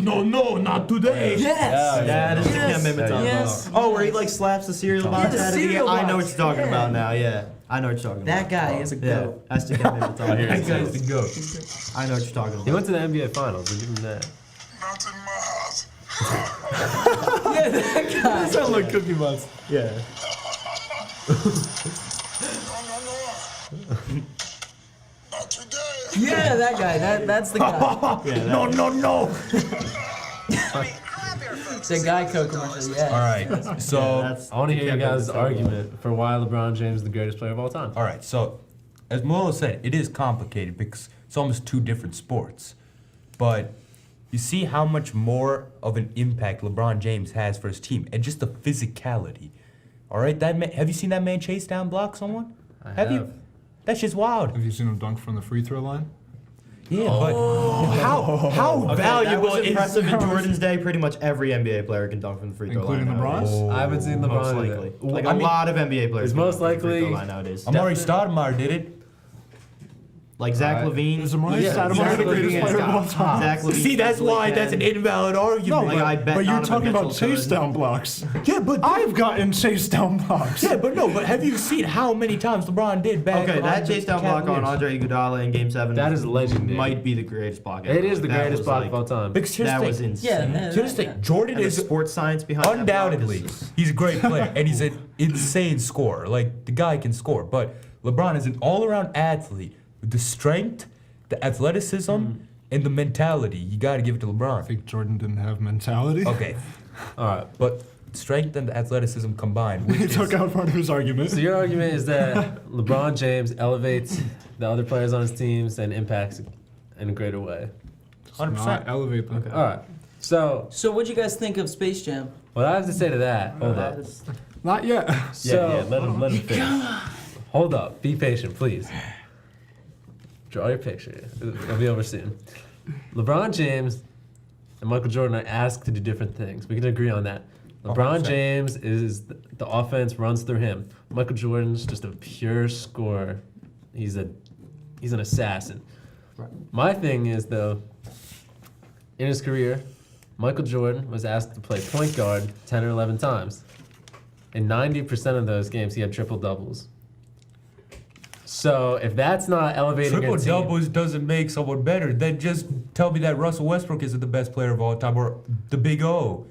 not today. Yes. That is Yes. the Dikembe Mutombo. Yes. Oh, where he like slaps the cereal box the out of the cereal I know what box. you're talking Yeah. about now. Yeah, I know what you're talking That about. guy is a Yeah, goat. that's Dikembe Here's Mutombo. That guy's the GOAT. I know what you're talking He about. went to the NBA Finals. We'll give him that. Not in my house. Yeah, that guy. Sound like Cookie Monster. Yeah. No. Not today. Yeah, that guy. That's the guy. No. It's a Geico commercial. Yeah. All right. So I want to hear you Dikembe guys' Mutombo. argument for why LeBron James is the greatest player of all time. all right. So as Mulo said, it is complicated because it's almost two different sports. But you see how much more of an impact LeBron James has for his team and just the physicality. All right, that man, have you seen that man chase down block someone? I Have you? have. That shit's wild. Have you seen him dunk from the free throw line? Yeah, but how That valuable was is impressive in Jordan's day. Pretty much every NBA player can dunk from the free throw line. Including LeBron? nowadays. I haven't seen LeBron. Most do likely. that. Like I a mean, lot of NBA players. it's can most dunk from the free throw likely- line nowadays. Amari Stoudemire did it? Like Zach Alright. Levine. Is Amari Yeah, Stoudemire Zach the greatest Levine player of all has got time? Zach Levine See, that's easily why that's an can. invalid argument. Like, I bet but you're Donovan talking about Mitchell chase could. down blocks. Yeah, but I've gotten chase down blocks. yeah, but no, but have you seen how many times LeBron did back? Okay, on that the chase down block on Cavaliers? Andre Iguodala in Game 7. That is legendary. Might be the greatest block ever. It is the Like, that greatest was, block like, of all time. Because here's That the was thing. insane. Yeah. Here's the thing. Jordan And the is sports science behind that block undoubtedly is just- he's a great player and he's an insane scorer. Like the guy can score, but LeBron is an all-around athlete with the strength, the athleticism, and the mentality. You got to give it to I LeBron. think Jordan didn't have mentality. Okay, All right. but strength and athleticism combined, which He is, took out part of his argument. So your argument is that LeBron James elevates the other players on his teams and impacts in a greater way. 100%. Not elevate them. All right. So So what'd you guys think of Space Jam? what I have to say to that, hold up. Not yet. So let him finish. Hold up. Be patient, please. Draw your picture. It'll be over soon. LeBron James and Michael Jordan are asked to do different things. We can agree on that. LeBron 100%. James is the offense runs through him. Michael Jordan's just a pure scorer. He's an assassin. My thing is though, in his career, Michael Jordan was asked to play point guard 10 or 11 times. In 90% of those games, he had triple doubles. So if that's not elevating triple a team, doubles doesn't make someone better. Then just tell me that Russell Westbrook isn't the best player of all time or the Big O.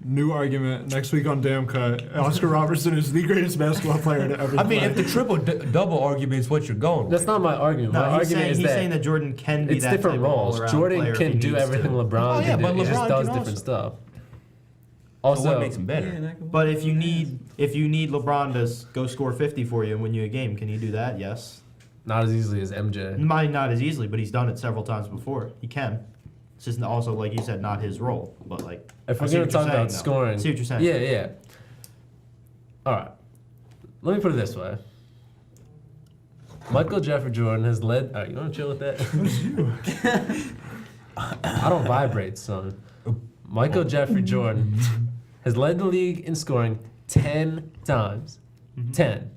New argument next week on Damn Cut. Oscar Robertson is the greatest basketball player to ever I mean, play. if the triple double argument is what you're going that's with. not my argument. No, My he's argument saying, is he's that saying that Jordan can be it's that different type of roles. all-around Jordan player if can he do needs everything to. LeBron Oh, yeah, can do. but He just LeBron does can different also. stuff. So Also, what makes him better? But if you need LeBron to go score 50 for you and win you a game, can he do that? Yes. not as easily as MJ. Might not as easily, but he's done it several times before. He can. It's just also, like you said, not his role. But like, If I we're see gonna what you're talk about saying, though. scoring, I see what you're saying. Yeah, yeah. All right. Let me put it this way. Michael Jeffrey Jordan has led. All right, you want to chill with that? I don't vibrate, son. Michael Jeffrey Jordan has led the league in scoring 10 times. 10.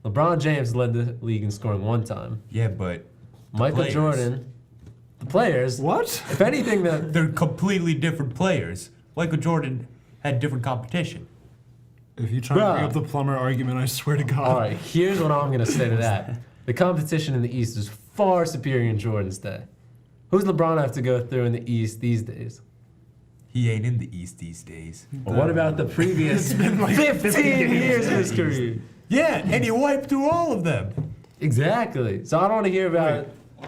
LeBron James led the league in scoring 1 time. Yeah, but Michael players. Jordan, the players. What? If anything, they're completely different players. Michael Jordan had different competition. If you try to bring Bruh. up the plumber argument, I swear to God. All right, here's what I'm gonna say to that: the competition in the East is far superior in Jordan's day. Who's LeBron have to go through in the East these days? He ain't in the East these days. Or what about the previous 15 years of his career? Yeah, and he wiped through all of them. Exactly. So I don't want to hear about.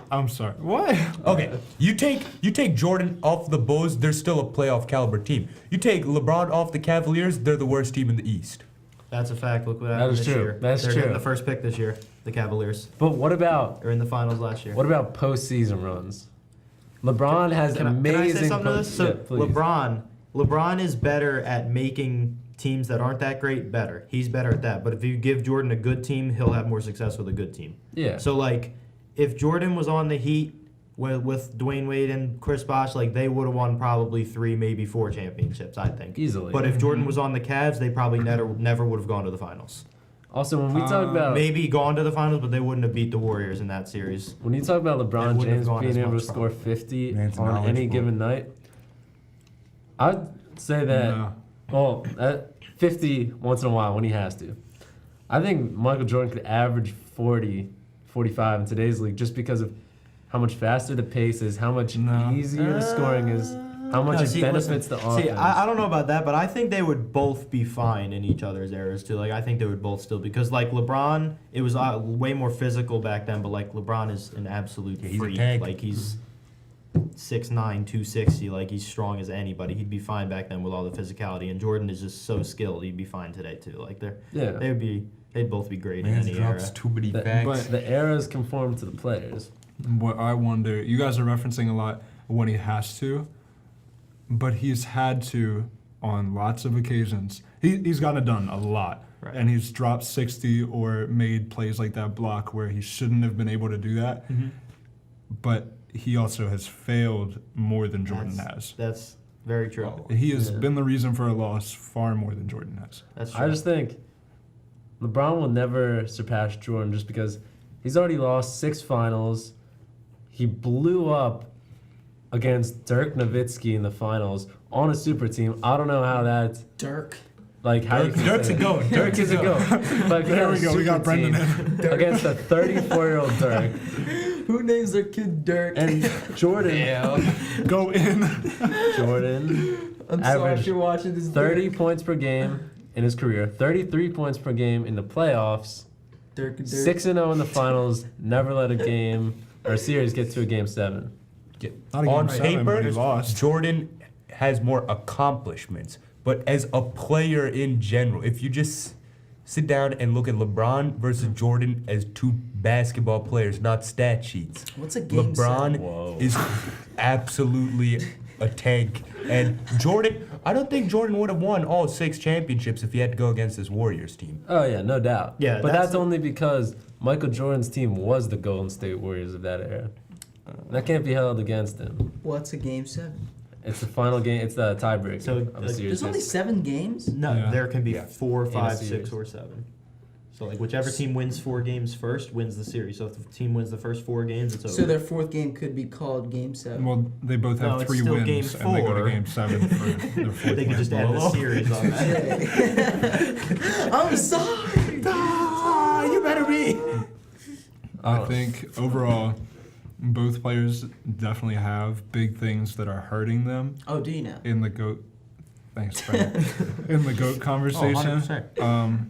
I'm sorry. What? Okay, you take Jordan off the Bulls, they're still a playoff caliber team. You take LeBron off the Cavaliers, they're the worst team in the East. That's a fact. Look what That happened is this true. year. That's They're true. getting the first pick this year, the Cavaliers. But what about Or in the finals last year. postseason runs? LeBron has Can I amazing. say something to this? So Yeah, please. LeBron is better at making teams that aren't that great better. He's better at that. But if you give Jordan a good team, he'll have more success with a good team. Yeah. So like, if Jordan was on the Heat with Dwayne Wade and Chris Bosh, like they would have won probably 3, maybe 4 championships, I think. Easily. But if Jordan was on the Cavs, they probably never would have gone to the finals. Also, when we talk about Maybe gone to the finals, but they wouldn't have beat the Warriors in that series. when you talk about It LeBron wouldn't have James gone being as able to much score probably. 50 Man's on any knowledgeable. given night, I'd say that. No. Well, at 50 once in a while when he has to. I think Michael Jordan could average 40, 45 in today's league just because of how much faster the pace is, how much No. easier the scoring is, how much No, it see, benefits listen, the offense. See, I don't know about that, but I think they would both be fine in each other's eras too. Like I think they would both still because like LeBron, it was way more physical back then, but like LeBron is an absolute Yeah, he's a freak. tank. Like he's 6'9", 260. Like he's strong as anybody. He'd be fine back then with all the physicality. And Jordan is just so skilled. He'd be fine today too. Like Yeah. they'd both be great Man's in any era. drops too many The, facts. But- the eras conform to the players. What I wonder, you guys are referencing a lot when he has to, but he's had to on lots of occasions. He's gotten it done a lot. Right. And he's dropped 60 or made plays like that block where he shouldn't have been able to do that. But he also has failed more than Jordan has. That's very true. He has Yeah. been the reason for a loss far more than Jordan has. That's true. I just think LeBron will never surpass Jordan just because he's already lost 6 finals. He blew up against Dirk Nowitzki in the finals on a super team. I don't know how that's Dirk. like how you can Dirk's say a that. goat. Dirk is a goat. But There we go. We got Brendan in. against a 34-year-old Dirk Who names their kid Dirk? and Jordan. Go in. Jordan I'm sorry averaged if you're watching this. 30 points per game in his career, 33 points per game in the playoffs. Dirk and Dirk. 6-0 in the finals. Never let a game or a series get to a game 7. Not a On game 7, but he paper, lost. Jordan has more accomplishments. But as a player in general, if you just sit down and look at LeBron versus Jordan as 2 basketball players, not stat sheets. What's a game LeBron Whoa. is absolutely a tank. And Jordan, I don't think Jordan would have won all 6 championships if he had to go against this Warriors team. Oh yeah, no doubt. Yeah, but that's that's only because Michael Jordan's team was the Golden State Warriors of that era. That can't be held against him. What's a game 7? It's the final game. It's the tiebreaker So, of the series. There's only 7 games. No, Yeah. there can be Yeah. 4, 5, series. 6, or 7. So like whichever team wins 4 games first wins the series. So if the team wins the first 4 games, it's over. So their 4th game could be called game 7. Well, they both No, have it's 3 still wins, game and they go 4. to game 7 for their 4th they could win. just add the series on that. I'm sorry. You better be. I think overall, both players definitely have big things that are hurting them Oh, do you now? in the GOAT. Thanks, Brendan. In the GOAT conversation. 100%.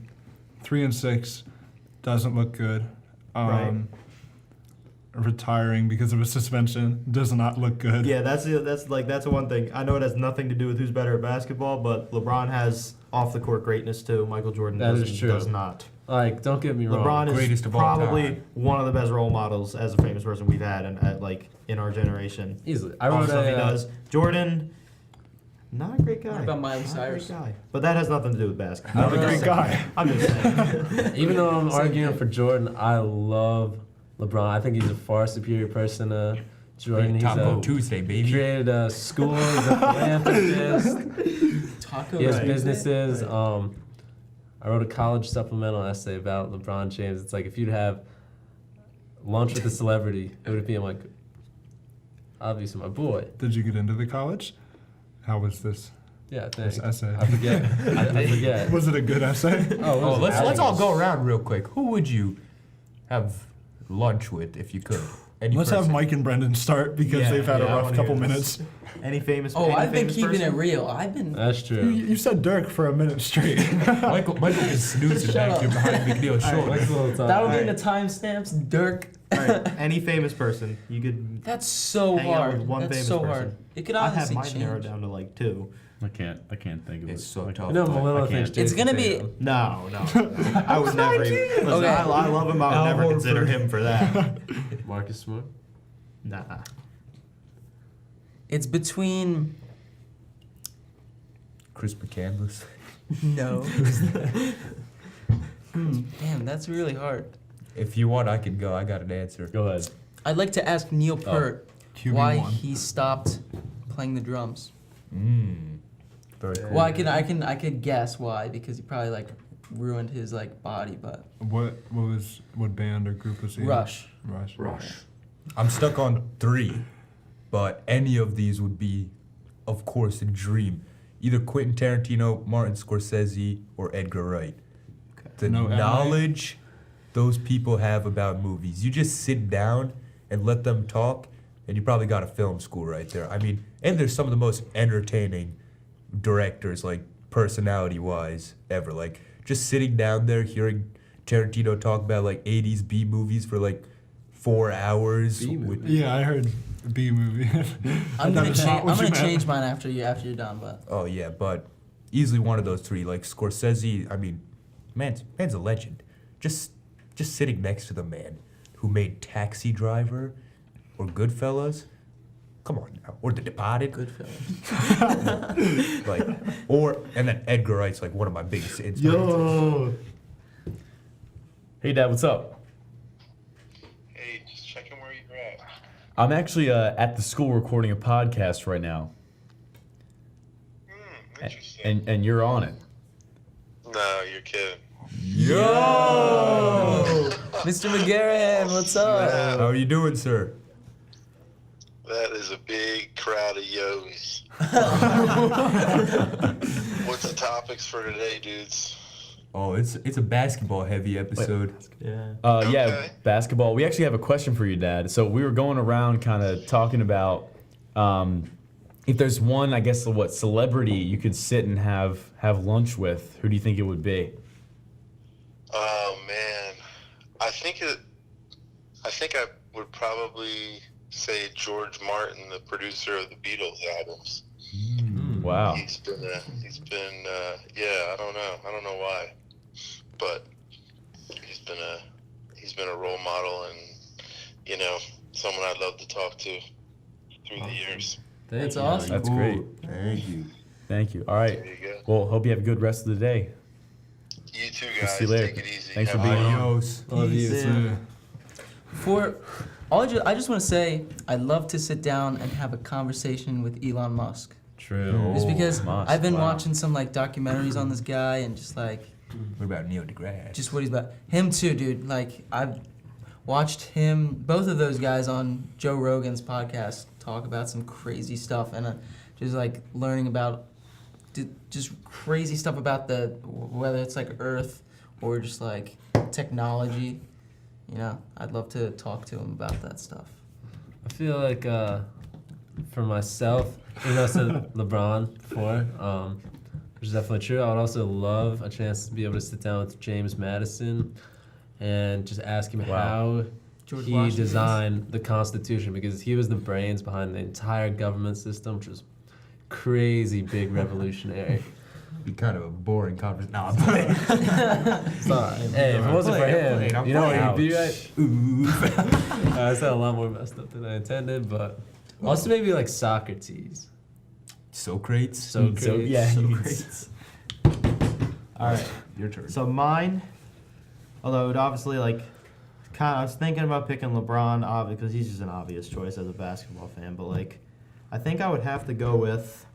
3 and 6 doesn't look good. Right. Retiring because of a suspension does not look good. Yeah, that's the one thing. I know it has nothing to do with who's better at basketball, but LeBron has off the court greatness too. Michael Jordan That is true. does not. Like, don't get me wrong. LeBron is Greatest of all probably time. one of the best role models as a famous person we've had, and like in our generation. Easily. I All wrote the stuff he a. does. Jordan, Not a great guy. What about Miley Not a Cyrus? great guy. But that has nothing to do with basketball. Not a great guy. I'm just saying. Even though I'm arguing for Jordan, I love LeBron. I think he's a far superior person to Jordan. He's Taco Tuesday, baby. created a school, he's a philanthropist. Taco He has Tuesday? businesses. I wrote a college supplemental essay about LeBron James. It's like if you'd have lunch with a celebrity, it would be I'm like, obviously my boy. Did you get into the college? How was this? Yeah, thanks. essay. I forget. I forget. Was it a good essay? Oh, let's all go around real quick. Who would you have lunch with if you could? Any Let's have person. Mike and Brendan start because Yeah, they've had I a rough wanna couple hear this. minutes. Any famous? Oh, any I've been famous keeping person? it real. I've been. That's You, true. you said Dirk for a minute straight. Michael been snoozing back here behind McNeil's shoulder. That'll be in the timestamps. Dirk. All right, any famous person you could. That's so Hang out hard. with one That's famous so person. hard. It could I have honestly mine change. narrowed down to like 2. I can't think of it. It's so Like, tough. You know, but Malilla I thinks can't. It's Jason gonna be- Tatum. No, I would never. Listen, Okay. I love him. I would never consider him for that. Marcus Smart. Nah. It's between. Chris McCandless. No. Damn, that's really hard. If you want, I can go. I got an answer. Go ahead. I'd like to ask Neil Peart QB1. why he stopped playing the drums. Very cool. Well, I could guess why because he probably like ruined his like body, but What band or group was he in? Rush. Rush. I'm stuck on 3, but any of these would be, of course, a dream. Either Quentin Tarantino, Martin Scorsese, or Edgar Wright. The No anime? knowledge those people have about movies. You just sit down and let them talk, and you probably got a film school right there. I mean, and there's some of the most entertaining directors, like personality-wise, ever. Like, just sitting down there hearing Tarantino talk about, like, 80s B movies for, like, 4 hours. With, Yeah, I heard B movie. I'm gonna, That is not I'm what you gonna meant. change mine after you're done, but oh, yeah, but easily one of those 3. Like, Scorsese, I mean, man's a legend. Just sitting next to the man who made Taxi Driver or Goodfellas. Come on now. Or The Departed. good film. Like, and then Edgar Wright's like one of my biggest inspirations. Yo. Hey, Dad, what's up? Hey, just checking where you're at. I'm actually at the school recording a podcast right now, Interesting. and you're on it. No, you're kidding. Yo! Mr. McGarren, what's up? How are you doing, sir? That is a big crowd of yo's. What's the topics for today, dudes? Oh, it's a basketball heavy episode. Yeah. Yeah, Okay. basketball. We actually have a question for you, Dad. So we were going around kind of talking about if there's one, I guess, what celebrity you could sit and have lunch with. Who do you think it would be? Oh man, I think I would probably say George Martin, the producer of the Beatles albums. Wow. He's been yeah, I don't know why, but he's been a role model and, you know, someone I'd love to talk to through the years. That's awesome. That's great. Thank you. Thank you. All right. There you go. Well, hope you have a good rest of the day. You too, We'll guys. see you later. Take it easy. Thanks for Have being fun. on. Adios. Love you. Peace. I just want to say I'd love to sit down and have a conversation with Elon Musk. True. Just because Musk, I've been wow. watching some like documentaries on this guy and just like What about Neil deGrasse? just what he's about. Him too, dude. Like I've watched both of those guys on Joe Rogan's podcast talk about some crazy stuff and just like learning about just crazy stuff about whether it's like Earth or just like technology. You know, I'd love to talk to him about that stuff. I feel like for myself, even though I said LeBron before, which is definitely true, I would also love a chance to be able to sit down with James Madison and just ask him how George he Washington. designed the Constitution, because he was the brains behind the entire government system, which was crazy big revolutionary. Be kind of a boring conversation. No, I'm playing. Sorry. Hey, if it wasn't for him, I'm you know playing. what he'd be, right? I said a lot more messed up than I intended, but also maybe like Socrates. Socrates. So yeah, Socrates. All right. Your turn. So mine, although it obviously I was thinking about picking LeBron, obviously, because he's just an obvious choice as a basketball fan. But I think I would have to go with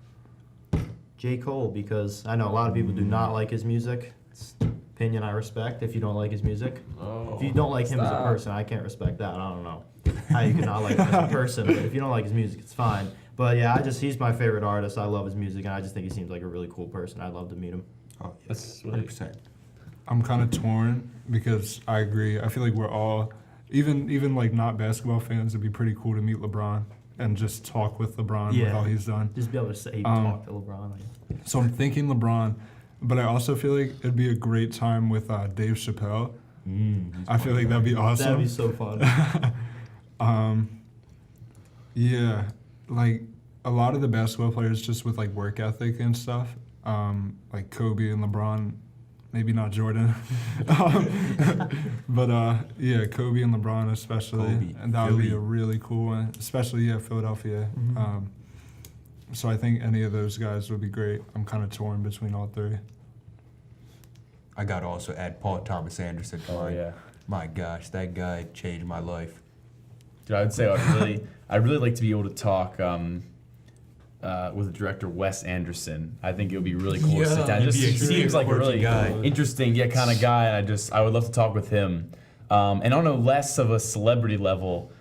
J. Cole because I know a lot of people do not like his music. It's an opinion I respect. If you don't like his music, if you don't like him as a person, I can't respect that. I don't know how you can not like him as a person. But if you don't like his music, it's fine. But yeah, he's my favorite artist. I love his music, and I just think he seems like a really cool person. I'd love to meet him. Oh, That's yes, sweet. 100%. I'm kind of torn because I agree. I feel like we're all, even like not basketball fans, it'd be pretty cool to meet LeBron and just talk with LeBron with Yeah. all he's done. Just be able to say talk to LeBron. So I'm thinking LeBron, but I also feel like it'd be a great time with Dave Chappelle. I feel like that'd be awesome. That'd be so fun. Yeah, like a lot of the basketball players just with like work ethic and stuff, like Kobe and LeBron, maybe not Jordan, but yeah, Kobe and LeBron especially, Kobe, and that would be Philly. a really cool one, especially Philadelphia. So I think any of those guys would be great. I'm kind of torn between all three. I gotta also add Paul Thomas Anderson. to Oh mine. yeah. My gosh, that guy changed my life. Dude, I'd say I'd really like to be able to talk with the director Wes Anderson. I think it would be really cool to sit down. He'd Just be a he seems like a quirky really guy. interesting, kind of guy, and I would love to talk with him. And on a less of a celebrity level,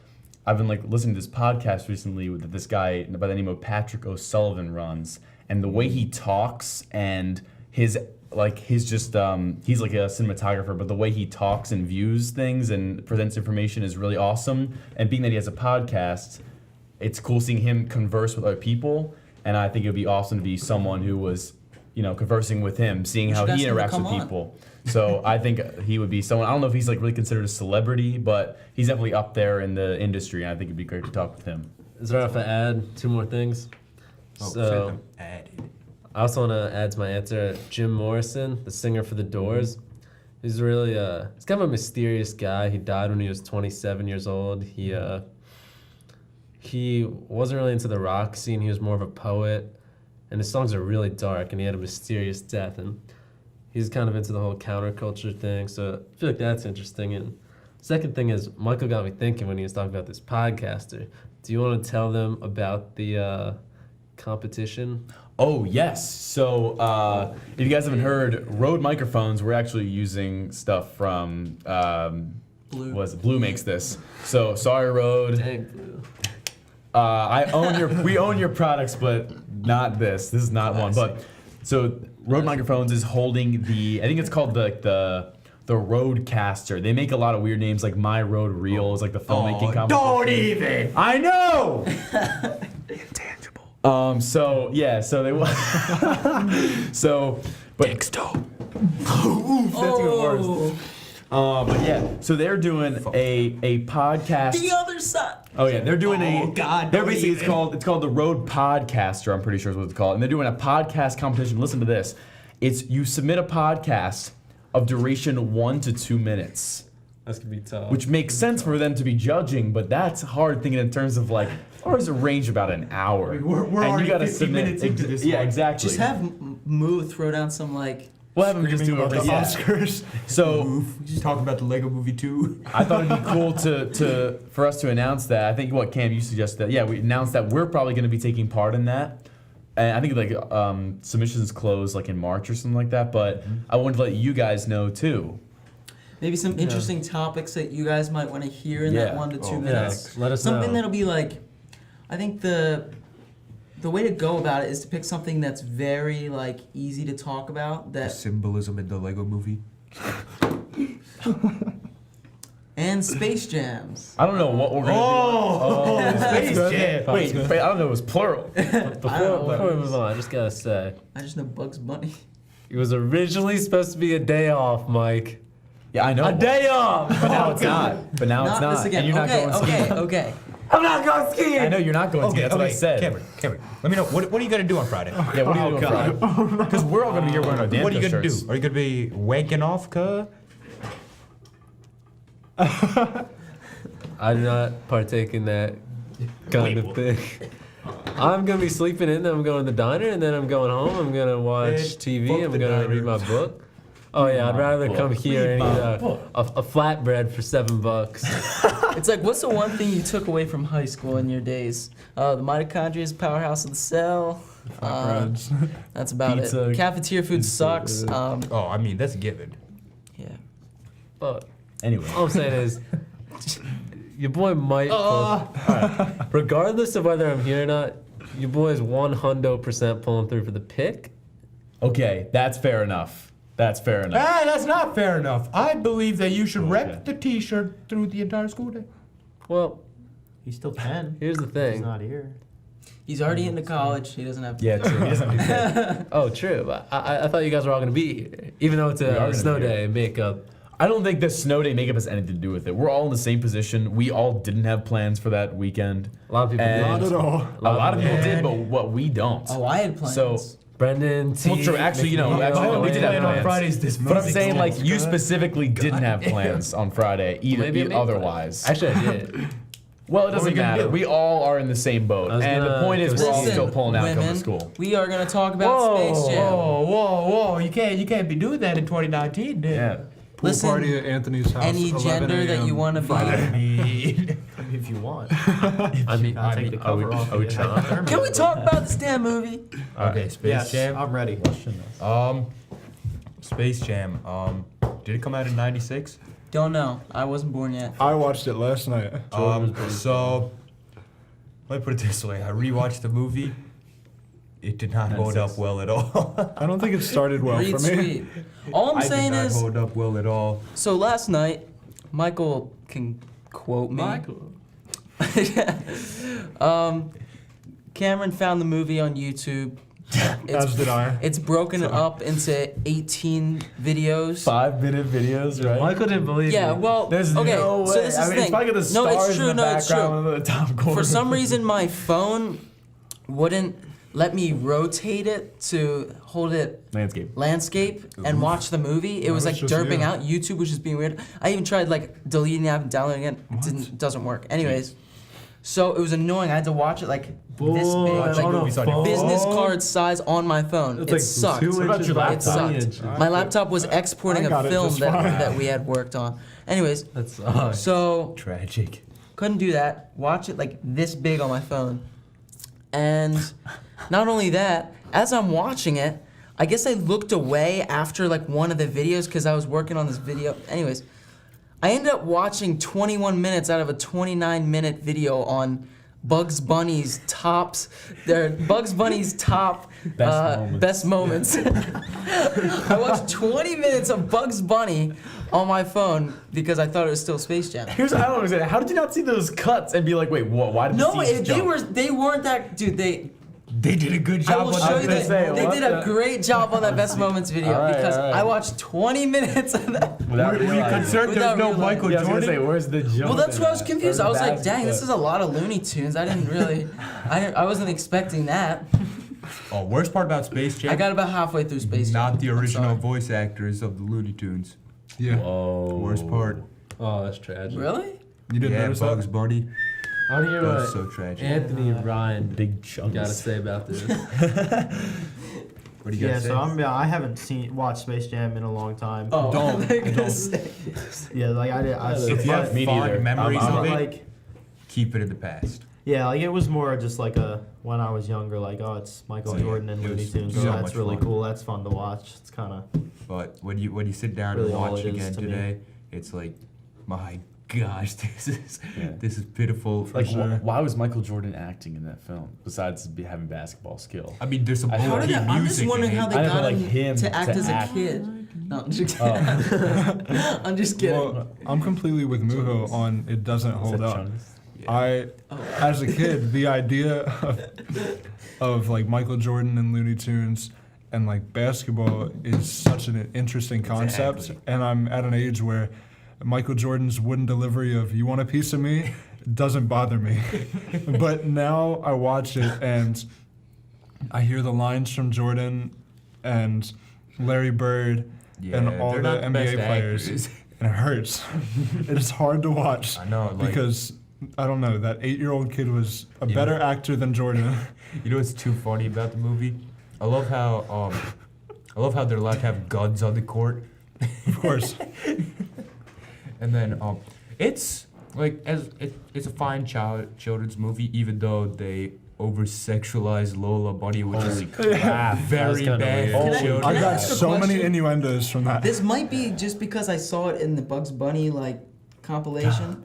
I've been listening to this podcast recently that this guy by the name of Patrick O'Sullivan runs, and the way he talks and he's like a cinematographer, but the way he talks and views things and presents information is really awesome. And being that he has a podcast, it's cool seeing him converse with other people. And I think it would be awesome to be someone who was, conversing with him, seeing how should he ask him to interacts come with on. people. So I think he would be someone. I don't know if he's really considered a celebrity, but he's definitely up there in the industry. And I think it'd be great to talk with him. Is there if I add 2 more things? Oh, So added. I also want to add to my answer Jim Morrison, the singer for The Doors. He's really he's kind of a mysterious guy. He died when he was 27 years old. He wasn't really into the rock scene. He was more of a poet, and his songs are really dark. And he had a mysterious death, and he's kind of into the whole counterculture thing. So I feel like that's interesting. And second thing is Michael got me thinking when he was talking about this podcaster. Do you want to tell them about the competition? Oh, yes. So if you guys haven't heard, Rode microphones, we're actually using stuff from, Blue. Blue makes this. So sorry, Rode. Dang, Blue. We own your products, but not this. This is not one. But so Rode microphones is holding I think it's called the Rodecaster. They make a lot of weird names like My Rode Reel is like the filmmaking competition. Don't even! I know! Intangible. So they but that's even worse. But yeah, so they're doing a podcast. The other side. Oh yeah, they're doing Oh, God, They're don't basically even. it's called the Rode Podcaster. I'm pretty sure is what it's called, and they're doing a podcast competition. Listen to this. It's you submit a podcast of duration 1 to 2 minutes. That's gonna be tough. Which makes sense for them to be judging, but that's hard thinking in terms of ours a range about an hour. We're and already you gotta 50 submit minutes into this Yeah, one. exactly. Just have Moo throw down some we'll have them just do Screaming it. about the Yeah. Oscars. So Just talking about the Lego Movie 2. I thought it'd be cool for us to announce that. I think Cam, you suggested that. Yeah, we announced that we're probably going to be taking part in that. And I think submissions close in March or something like that. But I wanted to let you guys know too. maybe some interesting topics that you guys might want to hear in that Yeah. 1 to 2 yeah, minutes. let us Something know. that'll be I think the way to go about it is to pick something that's very easy to talk about The that symbolism in the Lego Movie. and Space Jams. I don't know what we're going to do. Oh, Space Jam. Wait, I don't know. It was plural. Before we move on, I just gotta say, I just know Bugs Bunny. it was originally supposed to be a day off, Mike. Yeah, I know. A day off! But now it's not. But now it's not. this again. And you're not going skiing. Okay. I'm not going skiing! I know you're not going skiing. That's what I said. Cameron, let me know. What are you going to do on Friday? Yeah, what are you doing Friday? Because we're all going to be here wearing our damn What are you going to shirts. do? Are you going to be wanking off, cuh? I do not partake in that kind of thing. I'm gonna be sleeping in, then I'm going to the diner, and then I'm going home. I'm gonna watch Bitch, TV. fuck I'm the gonna diner. read my book. Oh yeah, I'd rather come here and eat a flatbread for $7. It's like, what's the one thing you took away from high school in your days? The mitochondria is powerhouse of the cell. Flatbreads. That's about Pizza. it. Cafeteria food sucks. Oh, I mean, that's a given. Yeah. But Anyway. all I'm saying is, your boy might. Alright. Regardless of whether I'm here or not, your boy is 100% pulling through for the pick. Okay, that's fair enough. That's fair enough. Ah, that's not fair enough. I believe that you should Okay. rep the T-shirt through the entire school day. Well, He still can. here's the He's thing. not here. He's already into college. He doesn't have to. Yeah, true. He doesn't have to pick. Oh, true. But I thought you guys were all gonna be here, even though it's We are a gonna snow be here. day and makeup. I don't think the snow day makeup has anything to do with it. We're all in the same position. We all didn't have plans for that weekend. A lot of people. And- Not at all. A lot of people Yeah. did, but what we don't. Oh, I had plans. So, Brendan, T. well, true. Actually, you know, McNeil, actually, we did have Elliott. plans. Fridays this But I'm month. saying, like, you specifically didn't have plans on Friday, Maybe I made otherwise. plans. Actually, I did. Well, it were doesn't you gonna matter. do? We all are in the same boat. I was And the gonna point is, go we're all Listen, still pulling out women, coming to school. we are gonna talk about Space Jam. Whoa! You can't be doing that in 2019, dude. Yeah. Pool Listen, party at Anthony's house. Any 11 gender that a.m. you want to be. I mean, If you want. I mean, I'll take the cover off. are we you. trying? Can we talk about this damn movie? okay, Space Yes, Jam. I'm ready. Space Jam. Did it come out in '96? Don't know. I wasn't born yet. I watched it last night. So let me put it this way: I rewatched the movie. It did not hold up well at all. I don't think it started well Read for me. sweet. All I'm I saying did not is, hold up well at all. so last night, Michael can quote me. Cameron found the movie on YouTube. As did I. It's broken up into 18 videos. 5-minute videos, right? Michael didn't believe Yeah, me. well, There's okay, no way. so this is I the mean, it's thing. probably got the No, stars it's true, in the no, it's background true. in the top corner. For some reason, my phone wouldn't let me rotate it to hold it landscape and watch the movie. It was like it's just derping you. out. YouTube was just being weird. I even tried like deleting the app and downloading it. Doesn't work. Anyways, so it was annoying. I had to watch it like this big, Watch like movies on your business phone. card size on my phone. It's It like sucked. 2 What about inches your by laptop? 3 It inches. sucked. My laptop was exporting I got a it film just that, fine. that we had worked on. Anyways, That sucks. so Tragic. couldn't do that. Watch it like this big on my phone. And not only that, as I'm watching it, I guess I looked away after like one of the videos because I was working on this video. Anyways, I ended up watching 21 minutes out of a 29-minute video on Bugs Bunny's tops. Bugs Bunny's top best moments. I watched 20 minutes of Bugs Bunny on my phone because I thought it was still Space Jam. Here's I don't understand. How did you not see those cuts and be like, wait, what? Why did No, the scenes jump? they weren't that dude. They did a good I job will on show that. you gonna that say, they what did a the- great job on that best moments video All right, because all right. I watched 20 minutes of that. Without Were you realizing. concerned Without there's no realizing. Michael Yeah, I was gonna say, Jordan? where's the jump? Well, that's in why I was that? confused. I Where's was the like, dang, this is a lot of Looney Tunes. I didn't really, I wasn't expecting that. Oh, worst part about Space Jam? I got about halfway through Space Jam. Not the I'm original sorry. voice actors of the Looney Tunes. Yeah. Whoa. Worst part. Oh, that's tragic. Really? You didn't Yeah, notice Bugs that? Bunny. I want to hear That what was so tragic. Anthony and Brian Big chunks. gotta say about this. What do you Yeah, guys say? so I haven't watched Space Jam in a long time. Oh, Don't- they're gonna don't. say- Yeah, like I did. If you have Me neither. fond memories I'm of it, like, keep it in the past. yeah, like it was more just like when I was younger, like, oh, it's Michael Oh, yeah. Jordan and It Looney was Tunes. so So that's much really fun. cool. That's fun to watch. It's kind of But when you sit down Really and all watch it is again to me. today, it's like, my gosh, Yeah. this is pitiful. Like, sure. why was Michael Jordan acting in that film besides having basketball skill? I mean, there's some How How OP did that, I'm music just wondering in how it. they I know, got like him him to act to as act. a kid. No, I'm just Oh. kidding. I'm just kidding. Well, I'm completely with Muho on it doesn't Is hold that up. chunks? I, as a kid, the idea of like Michael Jordan and Looney Tunes and like basketball is such an interesting concept. Exactly. And I'm at an age where Michael Jordan's wooden delivery of "You want a piece of me" doesn't bother me. But now I watch it and I hear the lines from Jordan and Larry Bird Yeah, and all they're the not the best NBA players, actors. and it hurts. It's hard to watch I know, like- because I don't know, that 8-year-old kid was a better actor than Jordan. You know what's too funny about the movie? I love how they're allowed to have guns on the court. Of course. And then it's like it's a fine children's movie, even though they over-sexualize Lola Bunny, which is very kinda bad weird. for Can I- children. I can got ask a so many question? innuendos from that. This might be just because I saw it in the Bugs Bunny like compilation.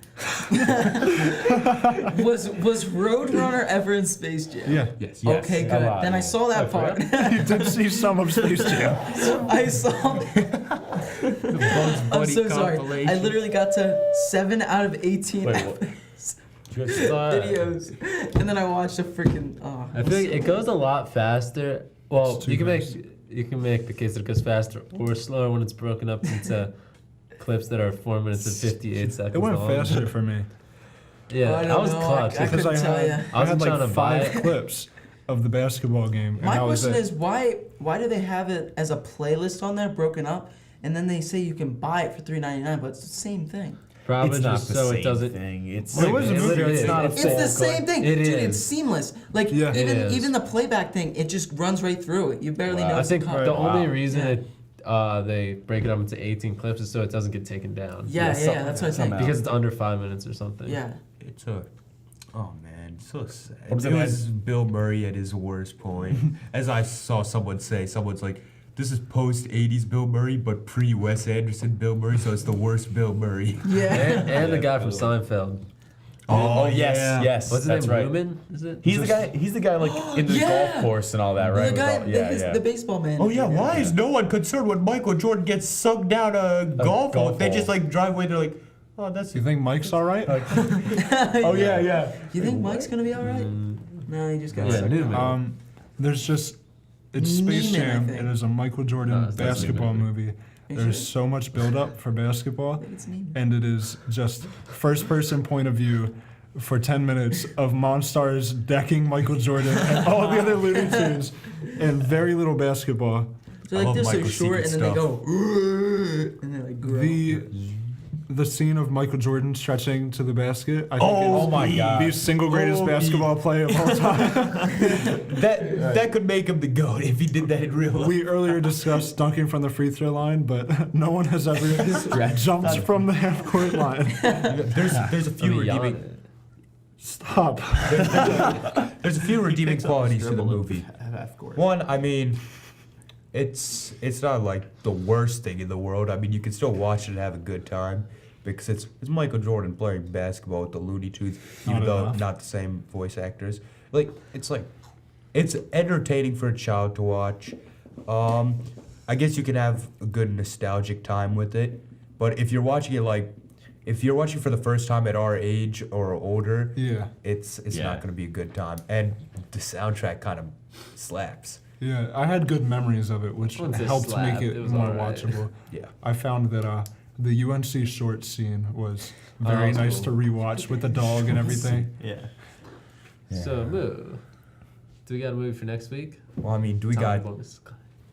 was Roadrunner ever in Space Jam? Yeah. Yes. Okay, good. lot, Then I yeah. saw that part. You did see some of Space Jam. I saw. The Bugs I'm Bunny so sorry. compilation. I literally got to 7 out of 18 Wait, what? videos, and then I watched a freaking. Oh, I think it goes a lot faster. Well, It's too you can fast. make the case that it goes faster or slower when it's broken up into clips that are 4 minutes and 58 seconds. It went long. faster for me. Yeah, I I, don't was know. clutch. I Because couldn't tell ya. I I had wasn't like trying to buy 5 it. clips of the basketball game. And My that was question it. is why do they have it as a playlist on there broken up, and then they say you can buy it for $3.99, but it's the same thing. Probably It's not just the so same it doesn't. thing. It's Well, it was a movie, literally it's is. not a It's the full same thing, It dude. is. It's seamless. Like Yeah. It is. even the playback thing, it just runs right through it. You barely Wow. know. I it's think a cut. the only Wow. reason Yeah. they break it up into 18 clips is so it doesn't get taken down. Yeah, some- that's what I think. somehow. Because it's under 5 minutes or something. Yeah. It's a. Oh man, so sad. What was It it, was Bill Murray at his worst point. As I saw someone's like, "This is post '80s Bill Murray, but pre Wes Anderson Bill Murray, so it's the worst Bill Murray." Yeah. And the guy from Seinfeld. Oh, yes, yeah. yes. What's his that's name? right. Newman? Is it? He's the guy like in the Yeah. golf course and all that, right? The With guy, all- yeah. the baseball man. Oh yeah, why is no one concerned when Michael Jordan gets sucked down a golf hole? golf They hole. just like drive away. They're like, "Oh, that's." You think Mike's all right? Oh yeah. You think Mike's gonna be all right? No, he just got Yeah, sick. Newman. There's just it's Space Neiman, I Jam. think. It is a Michael Jordan that's basketball Neiman. movie. you There's sure? so much build up for basketball, think it's Neiman. and it is just first person point of view for 10 minutes of Monstars decking Michael Jordan and all the other Looney Tunes, and very little basketball. They're I like love they're so Michael's short, and secret then they stuff. go, and they like grow. The scene of Michael Jordan stretching to the basket, I think Oh is my God. the single greatest Oh, basketball play of all time. That could make him the goat if he did that in real life. We earlier discussed dunking from the free throw line, but no one has ever jumped from the half court line. There's a few redeeming. Stop. There's a few redeeming qualities to the movie. Half court. One, I mean, it's not like the worst thing in the world. I mean, you can still watch it and have a good time because it's Michael Jordan playing basketball with the Looney Tunes, even Not though enough. not the same voice actors. It's entertaining for a child to watch. I guess you can have a good nostalgic time with it, but if you're watching it if you're watching for the first time at our age or older, Yeah. it's Yeah. not going to be a good time. And the soundtrack kind of slaps. Yeah, I had good memories of it, which Wouldn't say helped slapped, make it it was more alright. watchable. Yeah. I found that the UNC short scene was very that's nice cool. to rewatch with the dog and everything. Yeah. So, Moo, do we got a movie for next week? Well, I mean, do we Tell me got about this.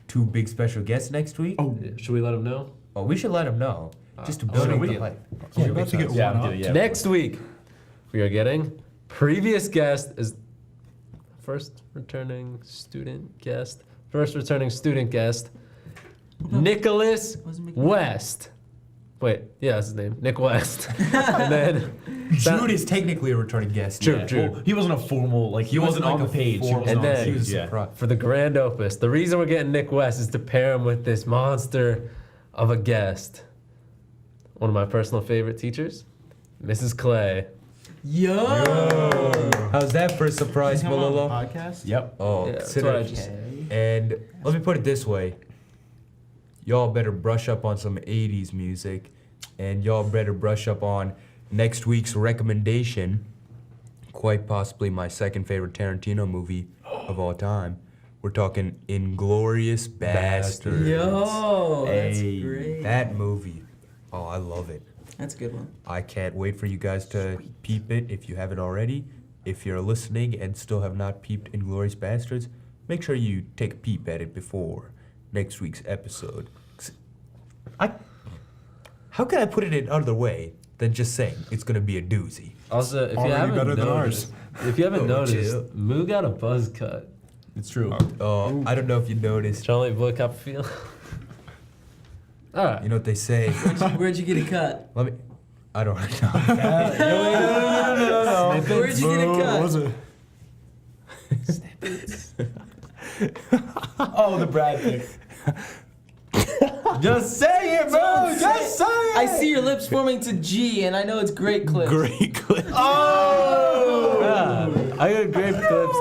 2 big special guests next week? Oh, Yeah, should we let them know? Oh, we should let them know. Just to oh, build no, up we the can- hype. yeah, we're about to get Yeah, one I'm up. kidding, yeah. Next week, we are getting previous guest is first returning student guest. Nicholas Wasn't McNeil? West. Wait, yeah, that's his name, Nick West. And then Jude is technically a returning guest. True, Yeah. true. Well, he wasn't a formal he wasn't on the page. He wasn't And on the then- He was page, yeah. surprised. for the grand opus, the reason we're getting Nick West is to pair him with this monster of a guest. One of my personal favorite teachers, Mrs. Clay. Yo. How's that for a surprise, Come on, Malolo? podcast. Yep. Oh, Yeah, that's consider what I it. just And let me put it this way. Y'all better brush up on some 80s music, and y'all better brush up on next week's recommendation, quite possibly my second favorite Tarantino movie of all time. We're talking Inglourious Bastards. Yo. That's Hey, great. that movie. Oh, I love it. That's a good one. I can't wait for you guys to peep it if you haven't already. If you're listening and still have not peeped Inglourious Bastards, make sure you take a peep at it before next week's episode. How can I put it in another way? then just saying it's gonna be a doozy. Also, if you Already haven't better than noticed, if you haven't Oh, noticed, chill. Moo got a buzz cut. It's true. I don't know if you noticed. Charlie Boy Copperfield. All right. You know what they say? Where'd you get a cut? Let me. I don't know. Where'd you get a cut? What was it? Oh, the Brad thing. Just say it, bro. Just say it. I see your lips forming to G, and I know it's great clips. Great clip. Oh! I got great clips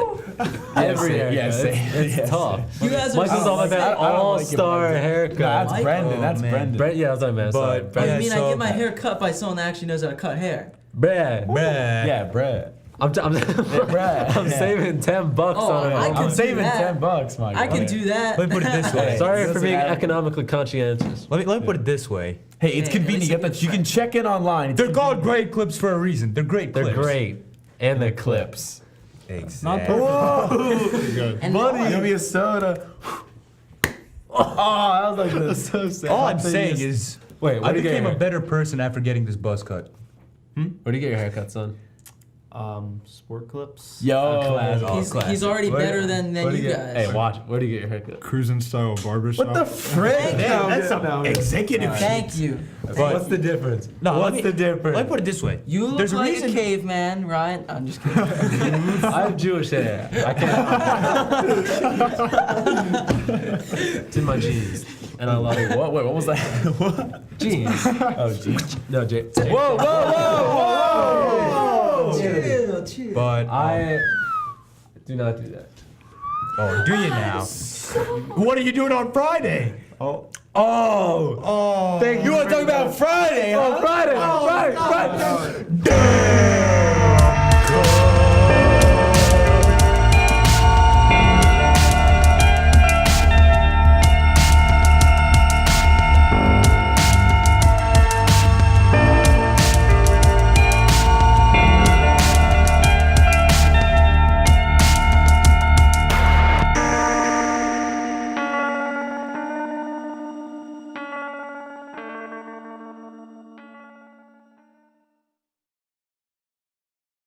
everywhere. Yeah, guys. say it. It's Yeah, tough. You guys are Michael's so all about like that I don't like it, all-star Michael. haircut. That's Mike? Brendan. That's man. Brendan. Brett, yeah, I was talking about. Sorry, But- Brett. I Yeah, mean, I so- get my hair cut by someone that actually knows how to cut hair. Brett. Yeah, Brad. I'm Brad. saving $10 Oh, on it. I can I'm do saving that. $10, Mike. I can do that. Let me put it this way. Sorry for Doesn't being have- economically conscientious. Let me put it this way. Hey, it's Hey, convenient. at least You can check in online. It's They're called great clips for a reason. They're great They're clips. great. And they're clips. Exactly. Pretty good. And Give me a soda. Oh, I was like, that's so sad. All I'm saying is, Wait, I where do you get became your a better person after getting this buzz cut. Where do you get your haircut, son? Sport clips. Yo, he's already Where- better than where do you you get- guys. Hey, watch. Where do you get your haircut? Cruising style barbershop. what the frick? Damn, that's some executive shit. Thank you. What's the difference? No, What's the difference? Let me put it this way. You look There's a like reason. a caveman, Ryan. I'm just kidding. I have Jewish hair. I can't. It's in my jeans. And I love it. What? Wait, what was that? What? Jeans. Oh, geez. No, Jay. Whoa, whoa, whoa, whoa! Chill. But I do not do that. oh, do you now? What are you doing on Friday? Oh. Oh. You want to talk about Friday, huh? Friday!